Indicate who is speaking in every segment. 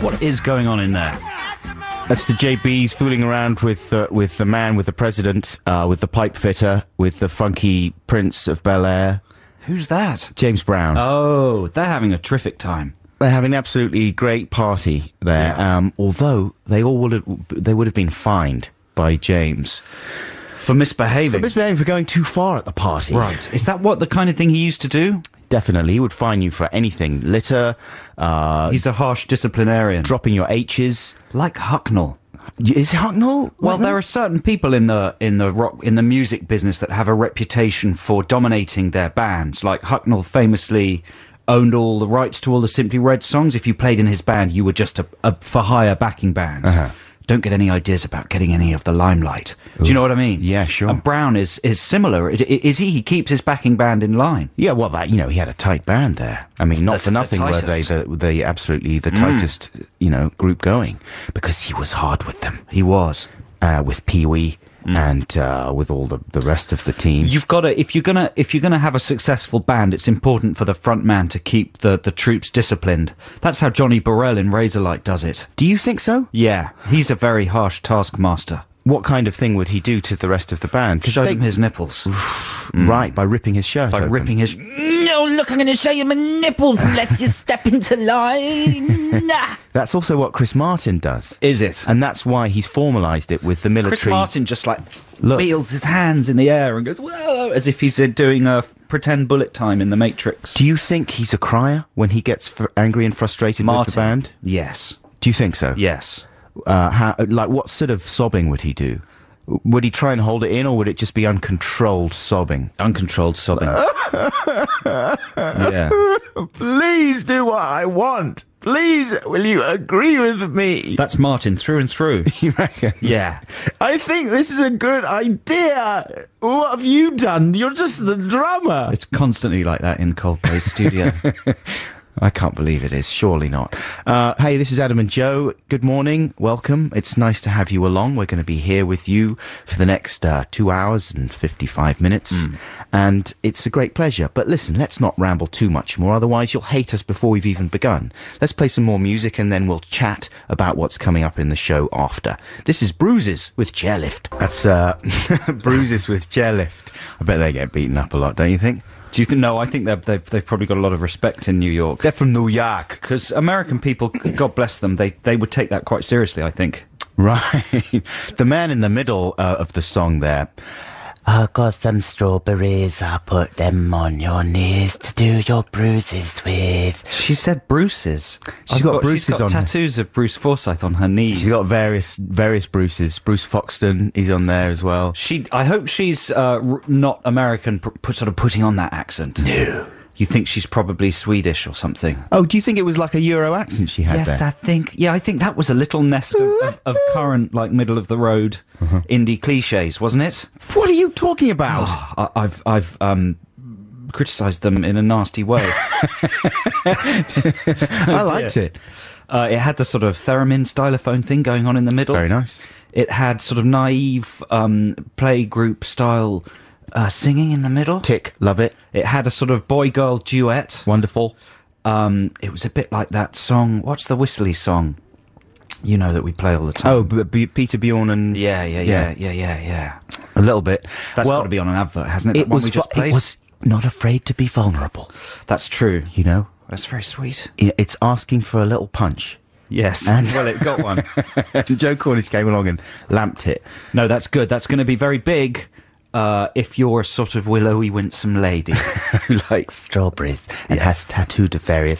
Speaker 1: What is going on in there?
Speaker 2: That's the JBs fooling around with the man, with the president, with the pipe fitter, with the funky Prince of Bel-Air.
Speaker 1: Who's that?
Speaker 2: James Brown.
Speaker 1: Oh, they're having a terrific time.
Speaker 2: They're having an absolutely great party there.
Speaker 1: Yeah.
Speaker 2: Although they would have been fined by James
Speaker 1: For misbehaving.
Speaker 2: for going too far at the party.
Speaker 1: Right. Is that what the kind of thing he used to do?
Speaker 2: Definitely, he would fine you for anything: litter,
Speaker 1: He's a harsh disciplinarian.
Speaker 2: dropping your H's.
Speaker 1: Like Hucknall.
Speaker 2: Is Hucknall?
Speaker 1: Well, there are certain people in the music business that have a reputation for dominating their bands. Like Hucknall famously owned all the rights to all the Simply Red songs. If you played in his band, you were just a for-hire backing band. Don't get any ideas about getting any of the limelight. Do you know what I mean?
Speaker 2: Yeah, sure.
Speaker 1: And Brown is similar. Is he? He keeps his backing band in line.
Speaker 2: Yeah, well, he had a tight band there. I mean, not for nothing were they the absolutely the tightest, group going, because he was hard with them.
Speaker 1: He was.
Speaker 2: With Pee-wee and with all the rest of the team.
Speaker 1: You've got to, if you're gonna have a successful band, it's important for the front man to keep the troops disciplined. That's how Johnny Burrell in Razorlight does it.
Speaker 2: Do you think so?
Speaker 1: Yeah, he's a very harsh taskmaster.
Speaker 2: What kind of thing would he do to the rest of the band?
Speaker 1: Show them his nipples.
Speaker 2: Right, by ripping his shirt
Speaker 1: By
Speaker 2: open.
Speaker 1: ripping his...
Speaker 3: No, look, I'm going to show you my nipples. Let's just step into line.
Speaker 2: That's also what Chris Martin does.
Speaker 1: Is it?
Speaker 2: And that's why he's formalised it with the military.
Speaker 1: Chris Martin just
Speaker 2: Look.
Speaker 1: wheels his hands in the air and goes, whoa, as if he's doing a pretend bullet time in The Matrix.
Speaker 2: Do you think he's a crier when he gets angry and frustrated with the band?
Speaker 1: Yes.
Speaker 2: Do you think so?
Speaker 1: Yes.
Speaker 2: What sort of sobbing would he do? Would he try and hold it in, or would it just be uncontrolled sobbing?
Speaker 1: Uncontrolled sobbing. Yeah.
Speaker 2: Please do what I want. Please, will you agree with me?
Speaker 1: That's Martin through and through.
Speaker 2: You reckon?
Speaker 1: Yeah.
Speaker 2: I think this is a good idea. What have you done? You're just the drummer.
Speaker 1: It's constantly like that in Coldplay's studio.
Speaker 2: I can't believe it is. Surely not. Hey, this is Adam and Joe. Good morning. Welcome. It's nice to have you along. We're going to be here with you for the next 2 hours and 55 minutes. And it's a great pleasure. But listen, let's not ramble too much more. Otherwise, you'll hate us before we've even begun. Let's play some more music and then we'll chat about what's coming up in the show after. This is Bruises with Chairlift. That's Bruises with Chairlift. I bet they get beaten up a lot, don't you think?
Speaker 1: Do you think? No, I think they've probably got a lot of respect in New York.
Speaker 2: They're from New York.
Speaker 1: Because American people, God bless them, they would take that quite seriously, I think.
Speaker 2: Right. The man in the middle of the song there. I got some strawberries, I put them on your knees to do your bruises with.
Speaker 1: She said Bruce's.
Speaker 2: She's got bruises
Speaker 1: she's got
Speaker 2: on her.
Speaker 1: Tattoos of Bruce Forsyth on her knees.
Speaker 2: She's got various Bruces. Bruce Foxton, he's on there as well.
Speaker 1: I hope she's not American, sort of putting on that accent.
Speaker 2: No.
Speaker 1: You think she's probably Swedish or something?
Speaker 2: Oh, do you think it was like a Euro accent she had there?
Speaker 1: I think that was a little nest of current, like, middle-of-the-road indie cliches, wasn't it?
Speaker 2: What are you talking about?
Speaker 1: I've criticised them in a nasty way.
Speaker 2: I liked it.
Speaker 1: It had the sort of theremin stylophone thing going on in the middle.
Speaker 2: Very nice.
Speaker 1: It had sort of naive playgroup style singing in the middle.
Speaker 2: Tick, love it.
Speaker 1: It had a sort of boy-girl duet.
Speaker 2: Wonderful.
Speaker 1: It was a bit like that song. What's the whistly song? You know that we play all the time.
Speaker 2: Oh, Peter Bjorn and...
Speaker 1: Yeah.
Speaker 2: A little bit.
Speaker 1: That's got to be on an advert, hasn't it? That one we just played?
Speaker 2: It was not afraid to be vulnerable.
Speaker 1: That's true.
Speaker 2: You know?
Speaker 1: That's very sweet.
Speaker 2: It's asking for a little punch.
Speaker 1: Yes.
Speaker 2: And
Speaker 1: well, it got one.
Speaker 2: Joe Cornish came along and lamped it.
Speaker 1: No, that's good. That's going to be very big if you're a sort of willowy, winsome lady.
Speaker 2: Who likes strawberries and has tattoos.
Speaker 1: They're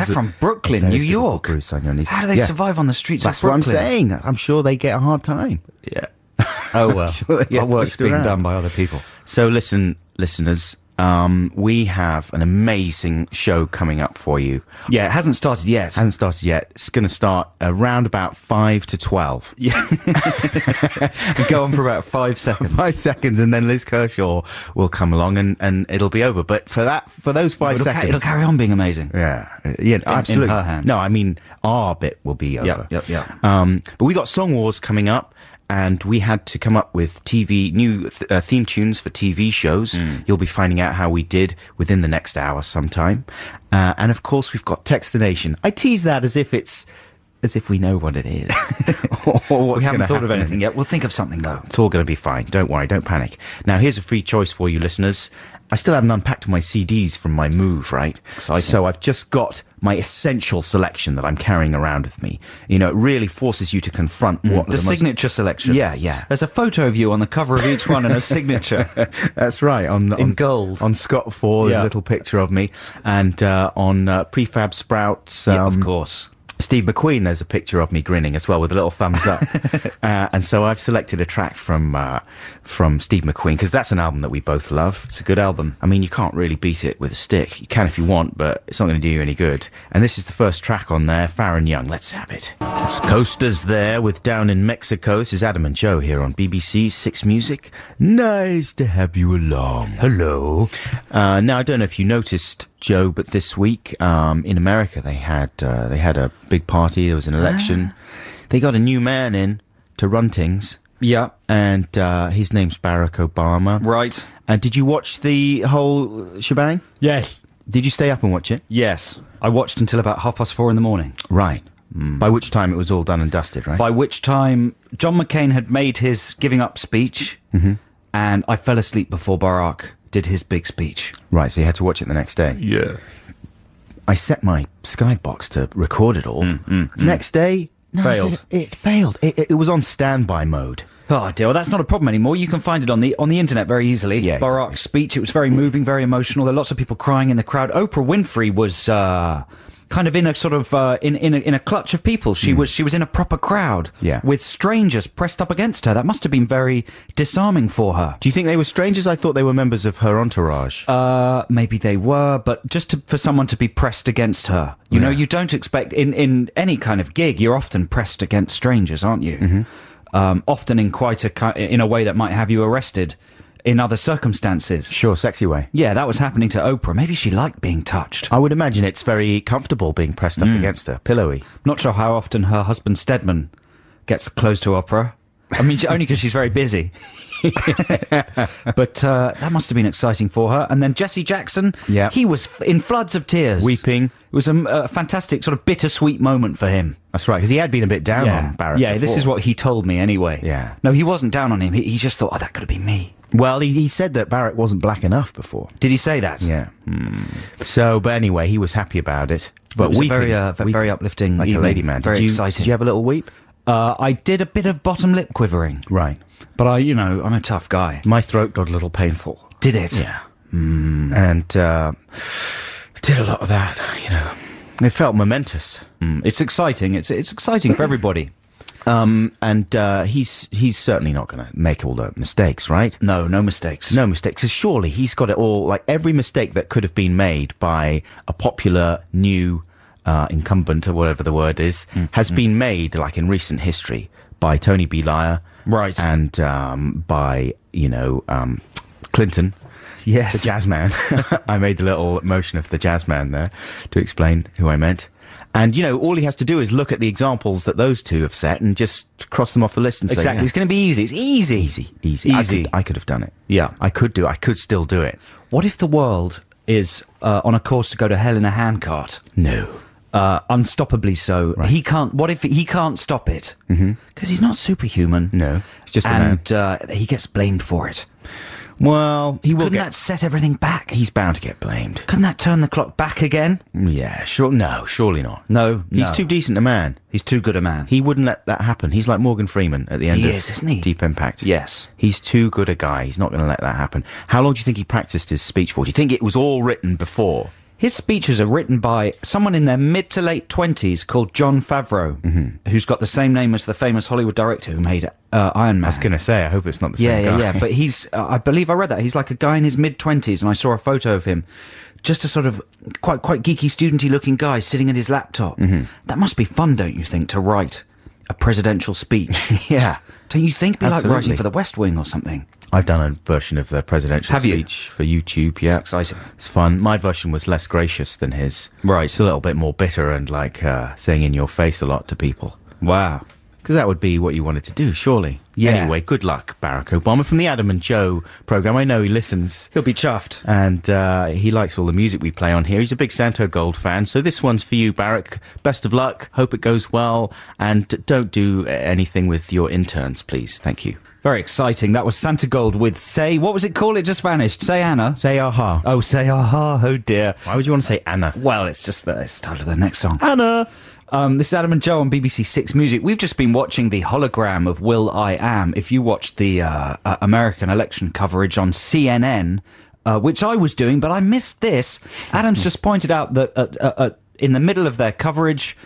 Speaker 1: from Brooklyn, New York.
Speaker 2: Bruce on your knees.
Speaker 1: How do they survive on the streets
Speaker 2: That's
Speaker 1: of Brooklyn?
Speaker 2: what I'm saying. I'm sure they get a hard time.
Speaker 1: Yeah. Oh, well.
Speaker 2: Sure, yeah,
Speaker 1: our work's
Speaker 2: pushed
Speaker 1: being
Speaker 2: around.
Speaker 1: done by other people.
Speaker 2: So listen, listeners, we have an amazing show coming up for you.
Speaker 1: Yeah, it hasn't started yet.
Speaker 2: Hasn't started yet. It's going to start around about 5 to 12.
Speaker 1: Yeah. Go on for about 5 seconds.
Speaker 2: 5 seconds, and then Liz Kershaw will come along and it'll be over. But for those 5 seconds...
Speaker 1: It'll carry on being amazing.
Speaker 2: Yeah, absolutely.
Speaker 1: In her hands.
Speaker 2: No, I mean, our bit will be over.
Speaker 1: Yep.
Speaker 2: But we got Song Wars coming up, and we had to come up with new theme tunes for TV shows. You'll be finding out how we did within the next hour sometime. And of course, we've got Text the Nation. I tease that as if as if we know what it is. or what's
Speaker 1: We haven't
Speaker 2: gonna
Speaker 1: thought of
Speaker 2: happen.
Speaker 1: anything yet. We'll think of something, though.
Speaker 2: It's all going to be fine. Don't worry. Don't panic. Now, here's a free choice for you listeners. I still haven't unpacked my CDs from my move, right?
Speaker 1: Exciting.
Speaker 2: So I've just got my essential selection that I'm carrying around with me. You know, it really forces you to confront what
Speaker 1: The
Speaker 2: most-
Speaker 1: signature selection.
Speaker 2: Yeah.
Speaker 1: There's a photo of you on the cover of each one and a signature.
Speaker 2: That's right.
Speaker 1: In gold.
Speaker 2: On Scott 4, there's
Speaker 1: Yeah.
Speaker 2: a little picture of me. And on Prefab Sprouts...
Speaker 1: Yeah, of course.
Speaker 2: Steve McQueen, there's a picture of me grinning as well with a little thumbs up. And so I've selected a track from Steve McQueen because that's an album that we both love.
Speaker 1: It's a good album.
Speaker 2: I mean, you can't really beat it with a stick. You can if you want, but it's not going to do you any good. And this is the first track on there, Farron Young. Let's have it. It's Coasters there with Down in Mexico. This is Adam and Joe here on BBC Six Music. Nice to have you along. Hello. Now, I don't know if you noticed, Joe, but this week in America they had a big party. There was an election. They got a new man in to run things,
Speaker 1: Yeah,
Speaker 2: and his name's Barack Obama.
Speaker 1: right.
Speaker 2: And did you watch the whole shebang?
Speaker 1: Yes.
Speaker 2: Did you stay up and watch it?
Speaker 1: Yes. I watched until about 4:30 in the morning.
Speaker 2: Right. By which time it was all done and dusted, right?
Speaker 1: By which time John McCain had made his giving up speech, and I fell asleep before Barack did his big speech.
Speaker 2: Right, so you had to watch it the next day.
Speaker 1: Yeah.
Speaker 2: I set my Skybox to record it all. Next day... no,
Speaker 1: Failed.
Speaker 2: It failed. It was on standby mode.
Speaker 1: Oh dear, well, that's not a problem anymore. You can find it on the internet very easily.
Speaker 2: Yeah, exactly.
Speaker 1: Barack's speech, it was very moving, very emotional. There were lots of people crying in the crowd. Oprah Winfrey was kind of in a sort of in a clutch of people. She was in a proper crowd,
Speaker 2: Yeah.
Speaker 1: with strangers pressed up against her. That must have been very disarming for her.
Speaker 2: Do you think they were strangers? I thought they were members of her entourage.
Speaker 1: Maybe they were, but just for someone to be pressed against her. You know, you don't expect in any kind of gig, you're often pressed against strangers, aren't you? Often in in a way that might have you arrested in other circumstances.
Speaker 2: Sure, sexy way.
Speaker 1: Yeah, that was happening to Oprah. Maybe she liked being touched.
Speaker 2: I would imagine it's very comfortable being pressed up against her, pillowy.
Speaker 1: Not sure how often her husband Stedman gets close to Oprah. I mean, only because she's very busy. But that must have been exciting for her. And then Jesse Jackson,
Speaker 2: Yeah.
Speaker 1: he was in floods of tears.
Speaker 2: Weeping.
Speaker 1: It was a fantastic sort of bittersweet moment for him.
Speaker 2: That's right, because he had been a bit down on Barrett
Speaker 1: Yeah, this
Speaker 2: before.
Speaker 1: is what he told me anyway.
Speaker 2: Yeah.
Speaker 1: No, he wasn't down on him. He just thought, oh, that could have been me.
Speaker 2: Well, he said that Barrett wasn't black enough before.
Speaker 1: Did he say that?
Speaker 2: Yeah. So, but anyway, he was happy about it. But
Speaker 1: It was
Speaker 2: weeping,
Speaker 1: a very uplifting
Speaker 2: like
Speaker 1: evening.
Speaker 2: a lady man.
Speaker 1: Very
Speaker 2: did you,
Speaker 1: exciting.
Speaker 2: Did you have a little weep?
Speaker 1: I did a bit of bottom lip quivering.
Speaker 2: Right.
Speaker 1: But I'm a tough guy.
Speaker 2: My throat got a little painful.
Speaker 1: Did it?
Speaker 2: Yeah. And did a lot of that, you know. It felt momentous.
Speaker 1: It's exciting. It's exciting for everybody.
Speaker 2: And he's certainly not going to make all the mistakes, right?
Speaker 1: No mistakes.
Speaker 2: No mistakes. 'Cause surely he's got it all, like every mistake that could have been made by a popular new incumbent, or whatever the word is, has been made, like in recent history, by Tony Blair.
Speaker 1: Right.
Speaker 2: And by, Clinton.
Speaker 1: Yes.
Speaker 2: The jazz man. I made the little motion of the jazz man there to explain who I meant. And, all he has to do is look at the examples that those two have set and just cross them off the list and say,
Speaker 1: Exactly.
Speaker 2: yeah,
Speaker 1: It's going to be easy. It's easy.
Speaker 2: easy. I could have done it.
Speaker 1: Yeah.
Speaker 2: I could still do it.
Speaker 1: What if the world is on a course to go to hell in a handcart?
Speaker 2: No.
Speaker 1: Unstoppably so.
Speaker 2: Right.
Speaker 1: He can't. What if he can't stop it? Because he's not superhuman.
Speaker 2: No. It's just a man.
Speaker 1: And he gets blamed for it.
Speaker 2: Well, he will
Speaker 1: Couldn't that set everything back?
Speaker 2: He's bound to get blamed.
Speaker 1: Couldn't that turn the clock back again?
Speaker 2: Yeah, sure. No, surely not.
Speaker 1: No.
Speaker 2: He's too decent a man.
Speaker 1: He's too good a man.
Speaker 2: He wouldn't let that happen. He's like Morgan Freeman at the end
Speaker 1: He
Speaker 2: of
Speaker 1: is, isn't he?
Speaker 2: Deep Impact.
Speaker 1: Yes.
Speaker 2: He's too good a guy. He's not going to let that happen. How long do you think he practiced his speech for? Do you think it was all written before?
Speaker 1: His speeches are written by someone in their mid to late 20s called Jon Favreau, who's got the same name as the famous Hollywood director who made Iron Man.
Speaker 2: I was going to say, I hope it's not the same guy.
Speaker 1: Yeah. But he's, I believe I read that. He's like a guy in his mid 20s, and I saw a photo of him. Just a sort of quite geeky, studenty looking guy sitting at his laptop. That must be fun, don't you think, to write a presidential speech?
Speaker 2: Yeah.
Speaker 1: Don't you think? Be like
Speaker 2: Absolutely.
Speaker 1: writing for the West Wing or something.
Speaker 2: I've done a version of the presidential
Speaker 1: Have you?
Speaker 2: speech for YouTube. Yeah.
Speaker 1: It's exciting.
Speaker 2: It's fun. My version was less gracious than his.
Speaker 1: Right.
Speaker 2: It's a little bit more bitter and like saying in your face a lot to people.
Speaker 1: Wow.
Speaker 2: Because that would be what you wanted to do, surely.
Speaker 1: Yeah.
Speaker 2: Anyway, good luck, Barack Obama, from the Adam and Joe programme. I know he listens.
Speaker 1: He'll be chuffed.
Speaker 2: And he likes all the music we play on here. He's a big Santo Gold fan. So this one's for you, Barack. Best of luck. Hope it goes well. And don't do anything with your interns, please. Thank you.
Speaker 1: Very exciting. That was Santa Gold with Say... What was it called? It just vanished. Say Anna.
Speaker 2: Say aha.
Speaker 1: Oh, Say Aha. Oh, dear.
Speaker 2: Why would you want to say Anna?
Speaker 1: Well, it's just the title of the next song. Anna. This is Adam and Joe on BBC Six Music. We've just been watching the hologram of Will I Am. If you watched the American election coverage on CNN, which I was doing, but I missed this, Adam's just pointed out that in the middle of their coverage,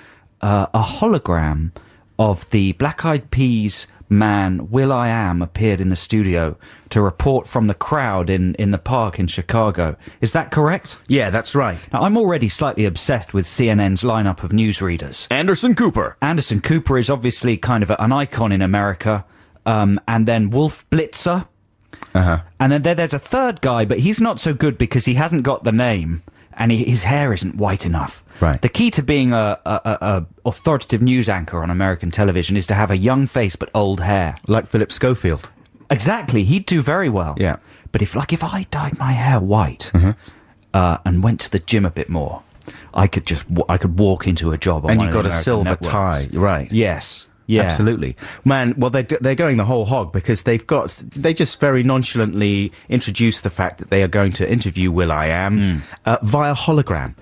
Speaker 1: a hologram of the Black Eyed Peas man Will I Am appeared in the studio to report from the crowd in the park in Chicago. Is that correct?
Speaker 2: Yeah, that's right.
Speaker 1: Now, I'm already slightly obsessed with CNN's lineup of newsreaders.
Speaker 2: Anderson Cooper.
Speaker 1: Anderson Cooper is obviously kind of an icon in America. And then Wolf Blitzer.
Speaker 2: Uh-huh.
Speaker 1: And then there's a third guy, but he's not so good because he hasn't got the name. And his hair isn't white enough.
Speaker 2: Right.
Speaker 1: The key to being a authoritative news anchor on American television is to have a young face but old hair.
Speaker 2: Like Philip Schofield.
Speaker 1: Exactly. He'd do very well.
Speaker 2: Yeah.
Speaker 1: But if I dyed my hair white and went to the gym a bit more, I could walk into a job on
Speaker 2: And
Speaker 1: one
Speaker 2: you've
Speaker 1: of
Speaker 2: got
Speaker 1: the
Speaker 2: a
Speaker 1: American
Speaker 2: silver
Speaker 1: networks.
Speaker 2: tie, right?
Speaker 1: Yes. Yeah.
Speaker 2: Absolutely. Man, well, they're going the whole hog because they just very nonchalantly introduced the fact that they are going to interview Will I Am via hologram.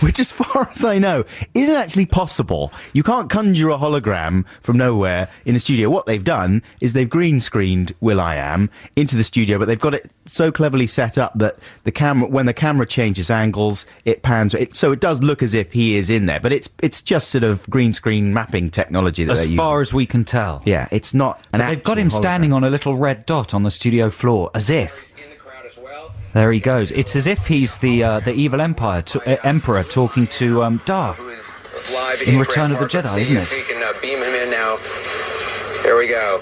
Speaker 2: Which, as far as I know, isn't actually possible. You can't conjure a hologram from nowhere in a studio. What they've done is they've green screened Will I Am into the studio, but they've got it so cleverly set up that when the camera changes angles, it pans, so it does look as if he is in there, but it's just sort of green screen mapping technology that they're using.
Speaker 1: As far as we can tell.
Speaker 2: Yeah, it's not an
Speaker 1: They've got him standing on a little red dot on the studio floor, as if. There he goes. It's as if he's the evil emperor talking to Darth in Return of the Jedi, isn't it?
Speaker 4: So you can beam him in now. There we go.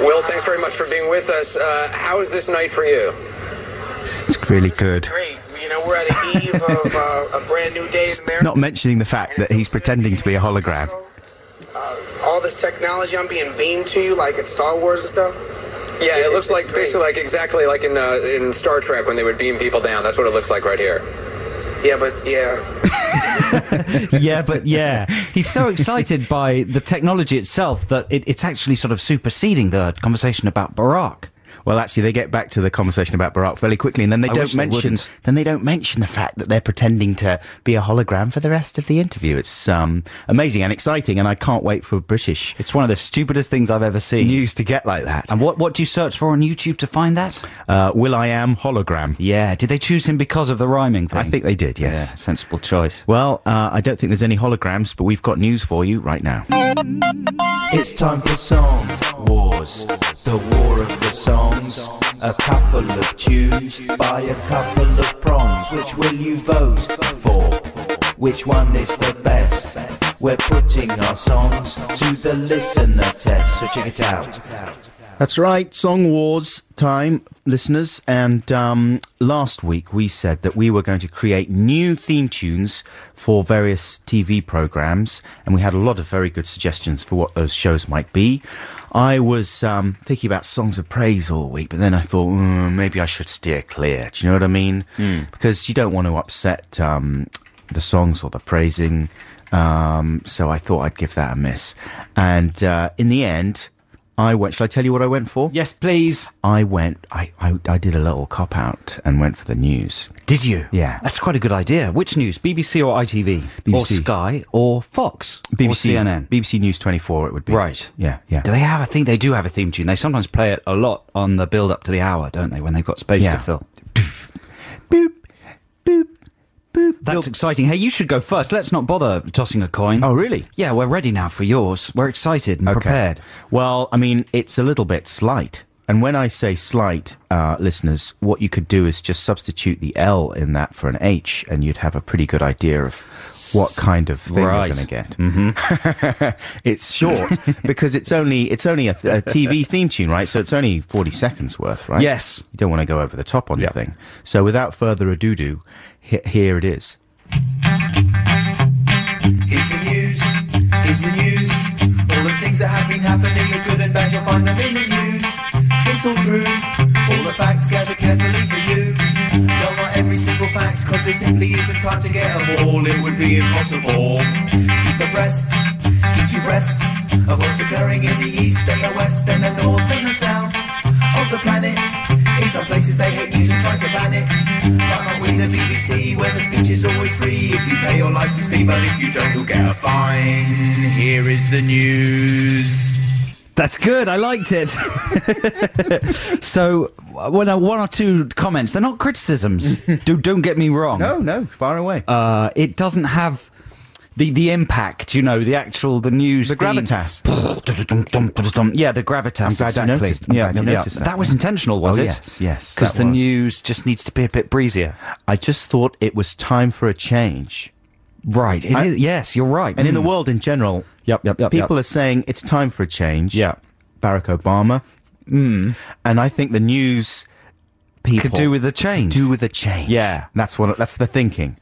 Speaker 4: Will, thanks very much for being with us. How is this night for you?
Speaker 2: It's really good.
Speaker 5: Great. You know, we're at the eve of a brand new day in America.
Speaker 2: Not mentioning the fact that he's pretending to be a hologram.
Speaker 5: All this technology, I'm being beamed to you, like in Star Wars and stuff.
Speaker 4: Yeah, it looks like
Speaker 5: great.
Speaker 4: basically like exactly like in Star Trek when they would beam people down. That's what it looks like right here.
Speaker 5: Yeah, but yeah.
Speaker 1: Yeah, but yeah. He's so excited by the technology itself that it's actually sort of superseding the conversation about Barack.
Speaker 2: Well, actually, they get back to the conversation about Barack fairly quickly, and then they don't mention the fact that they're pretending to be a hologram for the rest of the interview. It's amazing and exciting, and I can't wait for British
Speaker 1: It's one of the stupidest things I've ever seen.
Speaker 2: news to get like that.
Speaker 1: And what do you search for on YouTube to find that?
Speaker 2: Will I Am hologram?
Speaker 1: Yeah, did they choose him because of the rhyming thing?
Speaker 2: I think they did.
Speaker 1: Yeah,
Speaker 2: Yes.
Speaker 1: sensible choice.
Speaker 2: Well, I don't think there's any holograms, but we've got news for you right now. It's time for Song Wars, the war of the songs. A couple of tunes by a couple of prongs. Which will you vote for? Which one is the best? We're putting our songs to the listener test, so check it out. That's right, Song Wars time, listeners. And last week we said that we were going to create new theme tunes for various TV programmes, and we had a lot of very good suggestions for what those shows might be. I was thinking about songs of praise all week, but then I thought, maybe I should steer clear. Do you know what I mean? Because you don't want to upset the songs or the praising. So I thought I'd give that a miss. And in the end, I went... Shall I tell you what I went for?
Speaker 1: Yes, please.
Speaker 2: I did a little cop-out and went for the news.
Speaker 1: Did you?
Speaker 2: Yeah.
Speaker 1: That's quite a good idea. Which news? BBC or ITV?
Speaker 2: BBC.
Speaker 1: Or Sky? Or Fox? Or CNN?
Speaker 2: BBC News 24 it would be.
Speaker 1: Right.
Speaker 2: Yeah, yeah.
Speaker 1: Do they have... I think they do have a theme tune. They sometimes play it a lot on the build-up to the hour, don't they, when they've got space
Speaker 2: Yeah.
Speaker 1: to fill.
Speaker 2: Boop, boop, boop.
Speaker 1: That's exciting. Hey, you should go first. Let's not bother tossing a coin.
Speaker 2: Oh, really?
Speaker 1: Yeah, we're ready now for yours. We're excited and prepared.
Speaker 2: Well, I mean, it's a little bit slight. And when I say slight, listeners, what you could do is just substitute the L in that for an H, and you'd have a pretty good idea of what kind of thing
Speaker 1: Right.
Speaker 2: you're going to get. Mm-hmm. It's short because it's only a TV theme tune, right? So it's only 40 seconds worth, right?
Speaker 1: Yes.
Speaker 2: You don't want to go over the top on the thing. So without further ado, here it is.
Speaker 6: Here's the news, all the things that have been happening
Speaker 2: simply isn't time to get them all. It would be impossible. Keep abreast, keep two breasts of what's occurring in the east and the west and the north and the south of the planet. In some places they hate news and try to ban it, but not with the BBC, where the speech is always free if you pay your licence fee, but if you don't, you'll get a fine. Here is the news.
Speaker 1: That's good. I liked it. So, one or two comments. They're not criticisms. Don't get me wrong.
Speaker 2: No, far away.
Speaker 1: It doesn't have the impact, the news.
Speaker 2: The gravitas.
Speaker 1: Yeah, the gravitas.
Speaker 2: I'm glad
Speaker 1: exactly.
Speaker 2: you noticed. I'm glad you noticed that.
Speaker 1: That was intentional, was it?
Speaker 2: Yes.
Speaker 1: Because
Speaker 2: that
Speaker 1: the
Speaker 2: was.
Speaker 1: news just needs to be a bit breezier.
Speaker 2: I just thought it was time for a change.
Speaker 1: Right. It is. Yes, you're right.
Speaker 2: And in the world in general,
Speaker 1: Yep.
Speaker 2: people are saying it's time for a change.
Speaker 1: Yeah.
Speaker 2: Barack Obama. And I think the news people
Speaker 1: Could do with a change.
Speaker 2: do with a change.
Speaker 1: Yeah.
Speaker 2: That's the thinking.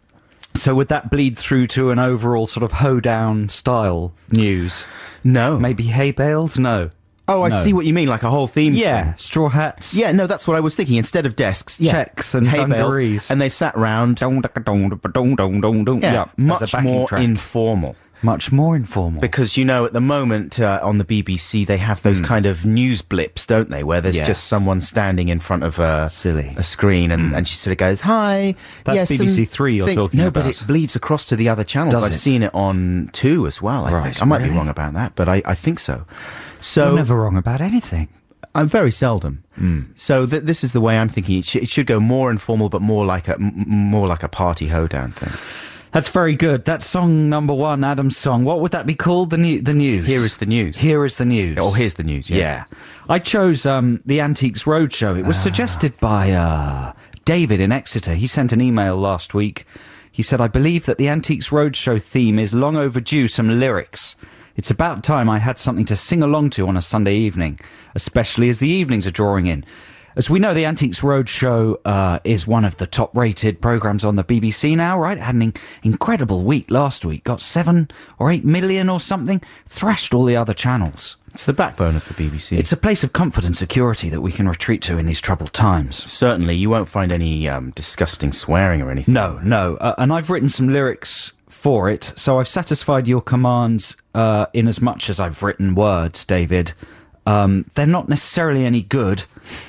Speaker 1: So would that bleed through to an overall sort of hoedown style news?
Speaker 2: No.
Speaker 1: Maybe hay bales? No.
Speaker 2: Oh, I
Speaker 1: No.
Speaker 2: see what you mean, like a whole theme.
Speaker 1: Yeah, straw hats.
Speaker 2: Yeah, no, that's what I was thinking. Instead of desks,
Speaker 1: Checks and
Speaker 2: hay bales,
Speaker 1: dungarees.
Speaker 2: and they sat round.
Speaker 1: Yeah,
Speaker 2: Yeah,
Speaker 1: as a
Speaker 2: much
Speaker 1: backing
Speaker 2: more
Speaker 1: track.
Speaker 2: informal.
Speaker 1: Much more informal.
Speaker 2: Because, at the moment on the BBC, they have those kind of news blips, don't they? Where there's
Speaker 1: Yeah.
Speaker 2: just someone standing in front of a
Speaker 1: Silly.
Speaker 2: screen and she sort of goes, hi.
Speaker 1: That's
Speaker 2: yes,
Speaker 1: BBC Three you're talking
Speaker 2: No,
Speaker 1: about.
Speaker 2: but it bleeds across to the other channels.
Speaker 1: Does
Speaker 2: I've
Speaker 1: it?
Speaker 2: seen it on 2 as well, I
Speaker 1: Right,
Speaker 2: think. I might be
Speaker 1: really?
Speaker 2: wrong about that, but I think so. So
Speaker 1: You're never wrong about anything.
Speaker 2: I'm very seldom. So this is the way I'm thinking. It should go more informal, but more like a party hoedown thing.
Speaker 1: That's very good. That's song number 1, Adam's song. What would that be called? The news.
Speaker 2: Here is the news.
Speaker 1: Here is the news.
Speaker 2: Or here's the news,
Speaker 1: Yeah. I chose the Antiques Roadshow. It was suggested by David in Exeter. He sent an email last week. He said, I believe that the Antiques Roadshow theme is long overdue some lyrics. It's about time I had something to sing along to on a Sunday evening, especially as the evenings are drawing in. As we know, the Antiques Roadshow is one of the top-rated programmes on the BBC now, right? Had an incredible week last week. Got 7 or 8 million or something. Thrashed all the other channels.
Speaker 2: It's the backbone of the BBC.
Speaker 1: It's a place of comfort and security that we can retreat to in these troubled times.
Speaker 2: Certainly, you won't find any disgusting swearing or anything.
Speaker 1: No. And I've written some lyrics for it, so I've satisfied your commands in as much as I've written words, David. They're not necessarily any good,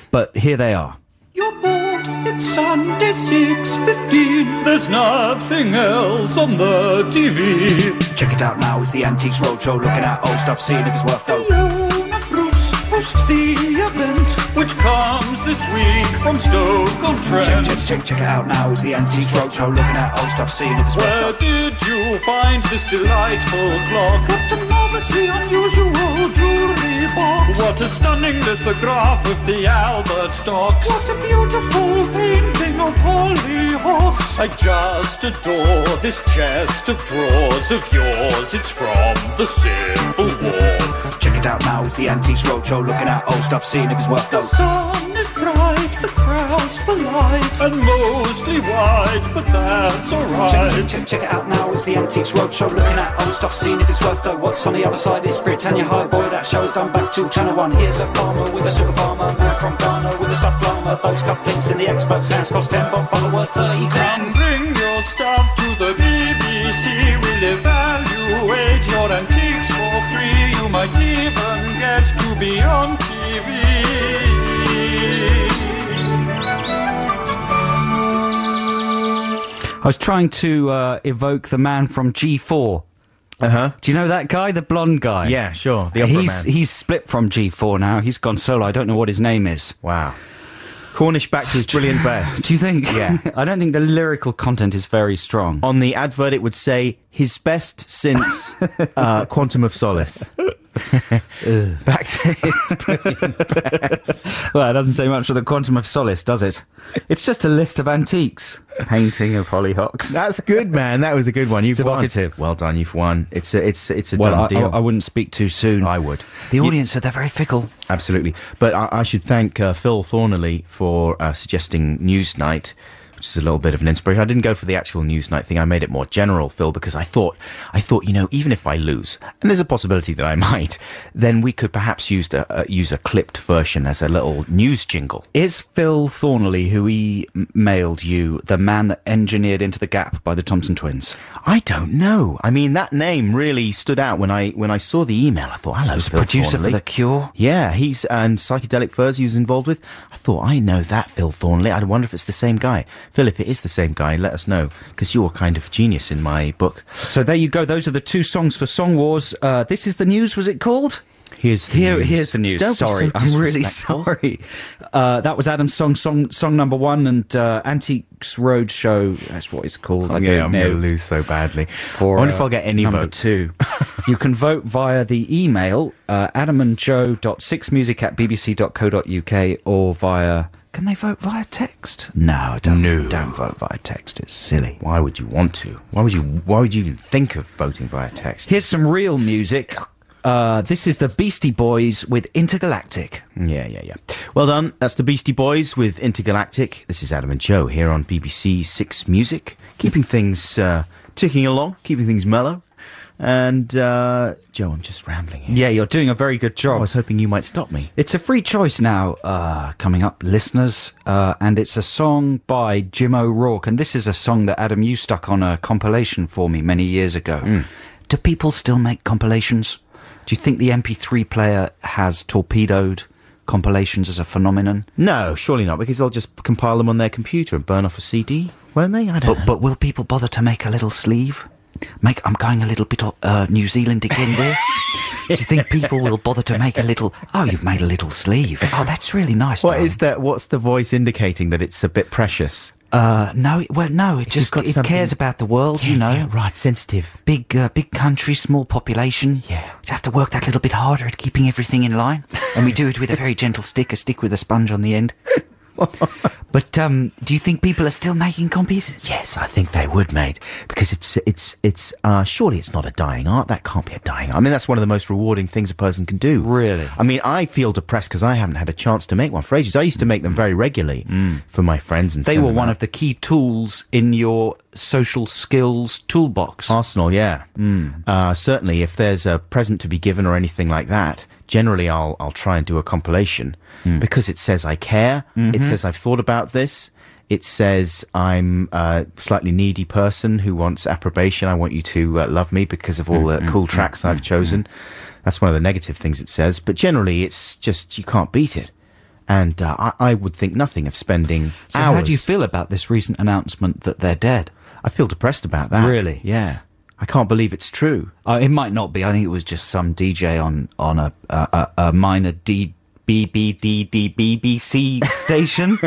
Speaker 1: but here they are.
Speaker 6: You're bored, it's Sunday 6:15. There's nothing else on the TV.
Speaker 1: Check it out now, it's the Antiques Roadshow, looking at old stuff, seeing if it's worth though.
Speaker 6: Fiona Bruce hosts the event, which comes this week from Stoke-on-Trent.
Speaker 1: Check it out now, it's the Antiques Roadshow, looking at old stuff, seeing if it's
Speaker 6: Where
Speaker 1: worth though.
Speaker 6: did you find this delightful clock? At a marvelously unusual jewelry box. What a stunning lithograph of the Albert Docks. What a beautiful painting of hollyhocks. I just adore this chest of drawers of yours. It's from the Civil War.
Speaker 1: Check it out now, it's the Antiques Roadshow, looking at old stuff, seeing if it's worth though.
Speaker 6: The sun is bright, the crowd's polite, and mostly white, but that's alright.
Speaker 1: Check it out now, it's the Antiques Roadshow, looking at old stuff, seeing if it's worth though. What's on the other side is Britannia High Boy, that show is done back to Channel 1. Here's a farmer with a sugar farmer, man from Ghana with a stuffed llama. Those cufflinks in the expert sounds cost 10 bob, bottle worth 30 grand.
Speaker 6: Bring your stuff to the BBC, we'll evaluate your antiques for free. You might even get to be on TV.
Speaker 1: I was trying to evoke the man from G4.
Speaker 2: Uh-huh.
Speaker 1: Do you know that guy, the blonde guy?
Speaker 2: Yeah, sure. The opera man.
Speaker 1: He's split from G4 now. He's gone solo. I don't know what his name is.
Speaker 2: Wow. Cornish back to his brilliant best.
Speaker 1: Do you think?
Speaker 2: Yeah.
Speaker 1: I don't think the lyrical content is very strong.
Speaker 2: On the advert, it would say, his best since Quantum of Solace. Back to his brilliant best.
Speaker 1: Well, it doesn't say much of the Quantum of Solace, does it? It's just a list of antiques. Painting of hollyhocks.
Speaker 2: That's good, man. That was a good one. You've
Speaker 1: It's
Speaker 2: won.
Speaker 1: evocative.
Speaker 2: Well done. You've won. It's a
Speaker 1: Well,
Speaker 2: done deal.
Speaker 1: I wouldn't speak too soon.
Speaker 2: I would.
Speaker 1: The audience said they're very fickle.
Speaker 2: Absolutely. But I should thank Phil Thornley for suggesting Newsnight, which is a little bit of an inspiration. I didn't go for the actual Newsnight thing. I made it more general, Phil, because I thought, even if I lose, and there's a possibility that I might, then we could perhaps use a clipped version as a little news jingle.
Speaker 1: Is Phil Thornley, who emailed you, the man that engineered Into the Gap by the Thompson Twins?
Speaker 2: I don't know. I mean, that name really stood out when I saw the email. I thought, hello, Phil
Speaker 1: Producer
Speaker 2: Thornley.
Speaker 1: for The Cure?
Speaker 2: Yeah, and Psychedelic Furs he was involved with. I thought, I know that Phil Thornley. I wonder if it's the same guy. Phil, if it is the same guy, let us know, because you're kind of genius in my book.
Speaker 1: So there you go. Those are the two songs for Song Wars. This is the news, was it called?
Speaker 2: Here's the news.
Speaker 1: Don't sorry,
Speaker 2: be so
Speaker 1: I'm really
Speaker 2: disrespectful.
Speaker 1: sorry. That was Adam's song number one, and Antiques Roadshow, that's what it's called.
Speaker 2: I'm going to lose so badly. I wonder if I'll get any
Speaker 1: number
Speaker 2: votes.
Speaker 1: 2. You can vote via the email, adamandjoe.6music@bbc.co.uk, or via... Can they vote via text? No, don't vote via text. It's silly.
Speaker 2: Why would you want to? Why would you even think of voting via text?
Speaker 1: Here's some real music. This is the Beastie Boys with Intergalactic.
Speaker 2: Yeah. Well done. That's the Beastie Boys with Intergalactic. This is Adam and Joe here on BBC Six Music, keeping things ticking along, keeping things mellow. And, Joe, I'm just rambling here.
Speaker 1: Yeah, you're doing a very good
Speaker 2: I
Speaker 1: job.
Speaker 2: was hoping you might stop me.
Speaker 1: It's a free choice now, coming up, listeners, and it's a song by Jim O'Rourke, and this is a song that, Adam, you stuck on a compilation for me many years ago. Do people still make compilations? Do you think the MP3 player has torpedoed compilations as a phenomenon?
Speaker 2: No, surely not, because they'll just compile them on their computer and burn off a CD, won't they? I don't know.
Speaker 1: But will people bother to make a little sleeve? I'm going a little bit New Zealand again there. Do you think people will bother to make a little... Oh, you've made a little sleeve. Oh, that's really nice.
Speaker 2: What
Speaker 1: darling.
Speaker 2: is that? What's the voice indicating that it's a bit precious?
Speaker 1: No, it just
Speaker 2: got
Speaker 1: it
Speaker 2: something-
Speaker 1: cares about the world, you know.
Speaker 2: Yeah, right, sensitive.
Speaker 1: Big country, small population.
Speaker 2: Yeah.
Speaker 1: You have to work that little bit harder at keeping everything in line. And we do it with a very gentle stick, a stick with a sponge on the end. But do you think people are still making compies?
Speaker 2: Yes, I think they would, mate, because it's surely it's not a dying art. That can't be a dying art. I mean, that's one of the most rewarding things a person can do.
Speaker 1: Really?
Speaker 2: I mean, I feel depressed because I haven't had a chance to make one for ages. I used to make them very regularly for my friends, and
Speaker 1: They
Speaker 2: send
Speaker 1: were
Speaker 2: them
Speaker 1: one
Speaker 2: out.
Speaker 1: of the key tools in your social skills toolbox.
Speaker 2: Arsenal, yeah. Certainly, if there's a present to be given or anything like that, generally I'll try and do a compilation because it says I care. It says I've thought about this. It says I'm a slightly needy person who wants approbation. I want you to love me because of all the cool tracks I've chosen. That's one of the negative things it says. But generally, it's just you can't beat it. And I would think nothing of spending
Speaker 1: So
Speaker 2: hours.
Speaker 1: how do you feel about this recent announcement that they're dead?
Speaker 2: I feel depressed about that.
Speaker 1: Really?
Speaker 2: Yeah. I can't believe it's true.
Speaker 1: It might not be. I think it was just some DJ on a minor BBC station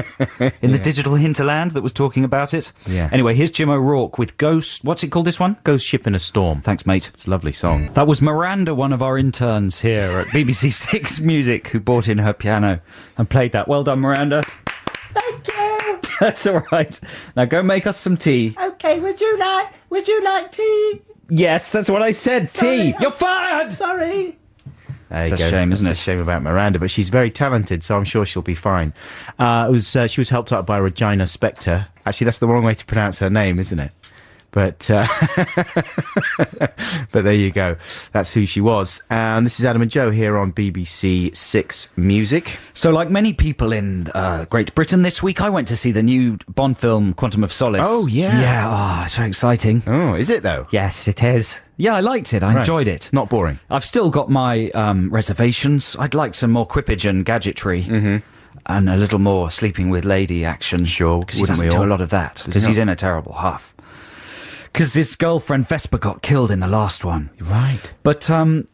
Speaker 1: in the digital hinterland that was talking about it.
Speaker 2: Yeah.
Speaker 1: Anyway, here's Jim O'Rourke with Ghost. What's it called, this one?
Speaker 2: Ghost Ship in a Storm.
Speaker 1: Thanks, mate.
Speaker 2: It's a lovely song.
Speaker 1: That was Miranda, one of our interns here at BBC Six Music, who brought in her piano and played that. Well done, Miranda.
Speaker 3: Thank you.
Speaker 1: That's all right. Now go make us some tea.
Speaker 3: Okay, would you like tea?
Speaker 1: Yes, that's what I said.
Speaker 3: Sorry,
Speaker 1: Tea. You're fired.
Speaker 3: Sorry.
Speaker 2: There
Speaker 1: It's
Speaker 2: you
Speaker 1: a
Speaker 2: go.
Speaker 1: shame, isn't
Speaker 2: It's
Speaker 1: it?
Speaker 2: a shame about Miranda, but she's very talented, so I'm sure she'll be fine. She was helped out by Regina Spektor. Actually, that's the wrong way to pronounce her name, isn't it? But but there you go. That's who she was. And this is Adam and Joe here on BBC Six Music.
Speaker 1: So, like many people in Great Britain this week, I went to see the new Bond film, Quantum of Solace.
Speaker 2: Oh, yeah.
Speaker 1: Yeah, it's very exciting.
Speaker 2: Oh, is it though?
Speaker 1: Yes, it is. Yeah, I liked it. I
Speaker 2: Right.
Speaker 1: enjoyed it.
Speaker 2: Not boring.
Speaker 1: I've still got my reservations. I'd like some more quippage and gadgetry. And a little more sleeping with lady action.
Speaker 2: Sure,
Speaker 1: Because he
Speaker 2: wouldn't
Speaker 1: doesn't
Speaker 2: we
Speaker 1: do
Speaker 2: all?
Speaker 1: a lot of that.
Speaker 2: Does
Speaker 1: Because
Speaker 2: he
Speaker 1: he's
Speaker 2: not?
Speaker 1: in a terrible huff. Because his girlfriend Vesper got killed in the last one.
Speaker 2: Right.
Speaker 1: But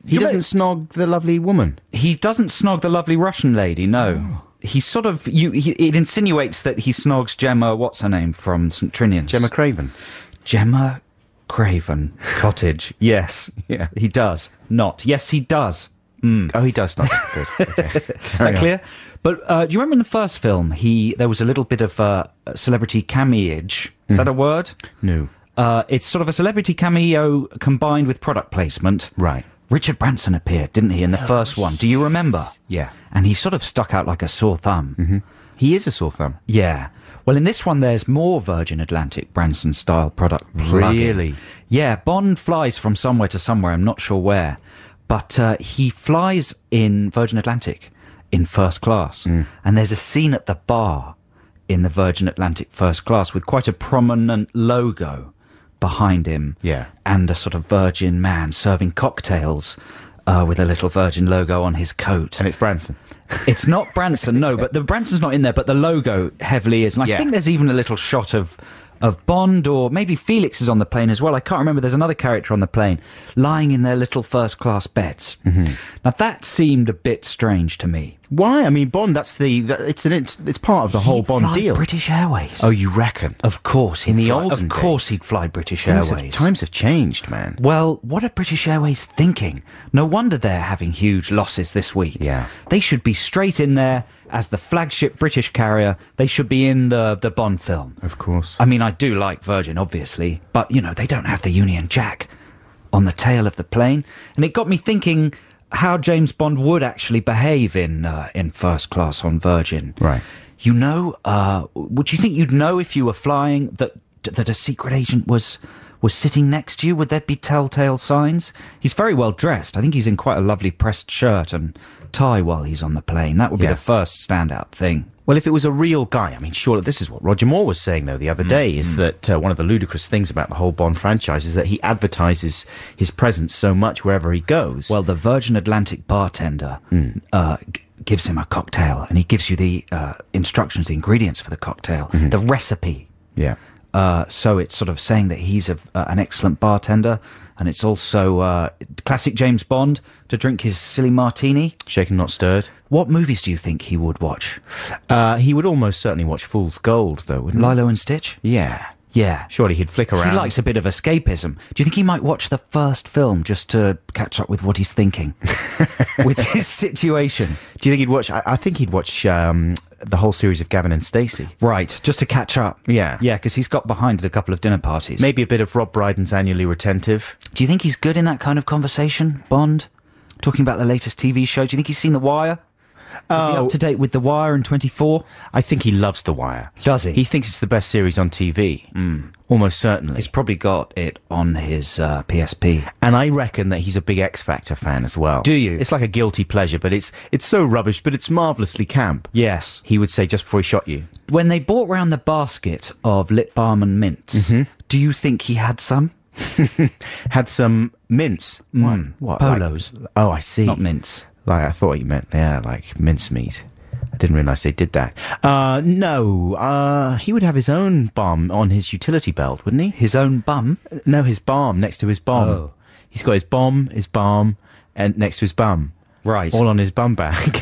Speaker 2: He doesn't snog the lovely woman.
Speaker 1: He doesn't snog the lovely Russian lady, no. He sort of... it insinuates that he snogs Gemma... What's her name from St. Trinian's?
Speaker 2: Gemma Craven.
Speaker 1: Gemma Craven Cottage. Yes.
Speaker 2: Yeah.
Speaker 1: He does. Not. Yes, he does.
Speaker 2: Oh, he does snog her. Good. Okay. Carry on.
Speaker 1: Clear? But do you remember in the first film, there was a little bit of celebrity cameage? Is that a word?
Speaker 2: No.
Speaker 1: It's sort of a celebrity cameo combined with product placement.
Speaker 2: Right.
Speaker 1: Richard Branson appeared, didn't he, in the first one? Do you remember?
Speaker 2: Yeah.
Speaker 1: And he sort of stuck out like a sore thumb.
Speaker 2: He is a sore thumb.
Speaker 1: Yeah. Well, in this one, there's more Virgin Atlantic Branson-style product plug-in.
Speaker 2: Really?
Speaker 1: Yeah, Bond flies from somewhere to somewhere, I'm not sure where. But he flies in Virgin Atlantic in first class. And there's a scene at the bar in the Virgin Atlantic first class with quite a prominent logo behind him.
Speaker 2: Yeah.
Speaker 1: And a sort of Virgin man serving cocktails with a little Virgin logo on his coat.
Speaker 2: And it's Branson.
Speaker 1: It's not Branson, no, but the Branson's not in there, but the logo heavily is. And I
Speaker 2: Yeah.
Speaker 1: think there's even a little shot of Bond, or maybe Felix is on the plane as well. I can't remember. There's another character on the plane lying in their little first-class beds. Now, that seemed a bit strange to me.
Speaker 2: Why? I mean, Bond, it's part of the whole
Speaker 1: He'd
Speaker 2: Bond
Speaker 1: fly
Speaker 2: deal.
Speaker 1: British Airways.
Speaker 2: Oh, you reckon?
Speaker 1: Of course.
Speaker 2: In the
Speaker 1: Of
Speaker 2: olden
Speaker 1: course
Speaker 2: days.
Speaker 1: he'd fly British Airways.
Speaker 2: Times have changed, man.
Speaker 1: Well, what are British Airways thinking? No wonder they're having huge losses this week.
Speaker 2: Yeah.
Speaker 1: They should be straight in there as the flagship British carrier. They should be in the Bond film.
Speaker 2: Of course.
Speaker 1: I mean, I do like Virgin, obviously, but, you know, they don't have the Union Jack on the tail of the plane. And it got me thinking how James Bond would actually behave in first class on Virgin.
Speaker 2: Right.
Speaker 1: You know, would you think you'd know if you were flying that a secret agent was sitting next to you? Would there be telltale signs? He's very well dressed. I think he's in quite a lovely pressed shirt and tie while he's on the plane. That would be
Speaker 2: Yeah.
Speaker 1: the first standout thing.
Speaker 2: Well, if it was a real guy, I mean, surely this is what Roger Moore was saying, though, the other day, is that one of the ludicrous things about the whole Bond franchise is that he advertises his presence so much wherever he goes.
Speaker 1: Well, the Virgin Atlantic bartender gives him a cocktail, and he gives you the instructions, the ingredients for the cocktail, the recipe.
Speaker 2: yeah.
Speaker 1: So it's sort of saying that he's an excellent bartender, and it's also classic James Bond to drink his silly martini.
Speaker 2: Shaken, not stirred.
Speaker 1: What movies do you think he would watch?
Speaker 2: He would almost certainly watch Fool's Gold, though, wouldn't
Speaker 1: Lilo and Stitch?
Speaker 2: he? Yeah.
Speaker 1: Yeah.
Speaker 2: Surely he'd flick around.
Speaker 1: He likes a bit of escapism. Do you think he might watch the first film just to catch up with what he's thinking with his situation?
Speaker 2: Do you think he'd watch... I think he'd watch the whole series of Gavin and Stacey.
Speaker 1: Right, just to catch up.
Speaker 2: Yeah.
Speaker 1: Yeah, because he's got behind at a couple of dinner parties.
Speaker 2: Maybe a bit of Rob Brydon's Annually Retentive.
Speaker 1: Do you think he's good in that kind of conversation, Bond? Talking about the latest TV show. Do you think he's seen The Wire? Is he up to date with The Wire and 24?
Speaker 2: I think he loves The Wire.
Speaker 1: Does he?
Speaker 2: He thinks it's the best series on TV. Almost certainly.
Speaker 1: He's probably got it on his PSP.
Speaker 2: And I reckon that he's a big X Factor fan as well.
Speaker 1: Do you?
Speaker 2: It's like a guilty pleasure, but it's so rubbish, but it's marvellously camp.
Speaker 1: Yes.
Speaker 2: He would say just before he shot you.
Speaker 1: When they brought round the basket of lip balm and mints, do you think he had some?
Speaker 2: Had some mince. What?
Speaker 1: Polos.
Speaker 2: Like, oh, I see.
Speaker 1: Not mints.
Speaker 2: Like, I thought you meant, like mincemeat. I didn't realise they did that. No, he would have his own bomb on his utility belt, wouldn't he?
Speaker 1: His own bum?
Speaker 2: No, his bomb next to his bomb.
Speaker 1: Oh.
Speaker 2: He's got his balm, and next to his bum.
Speaker 1: Right.
Speaker 2: All on his bum bag.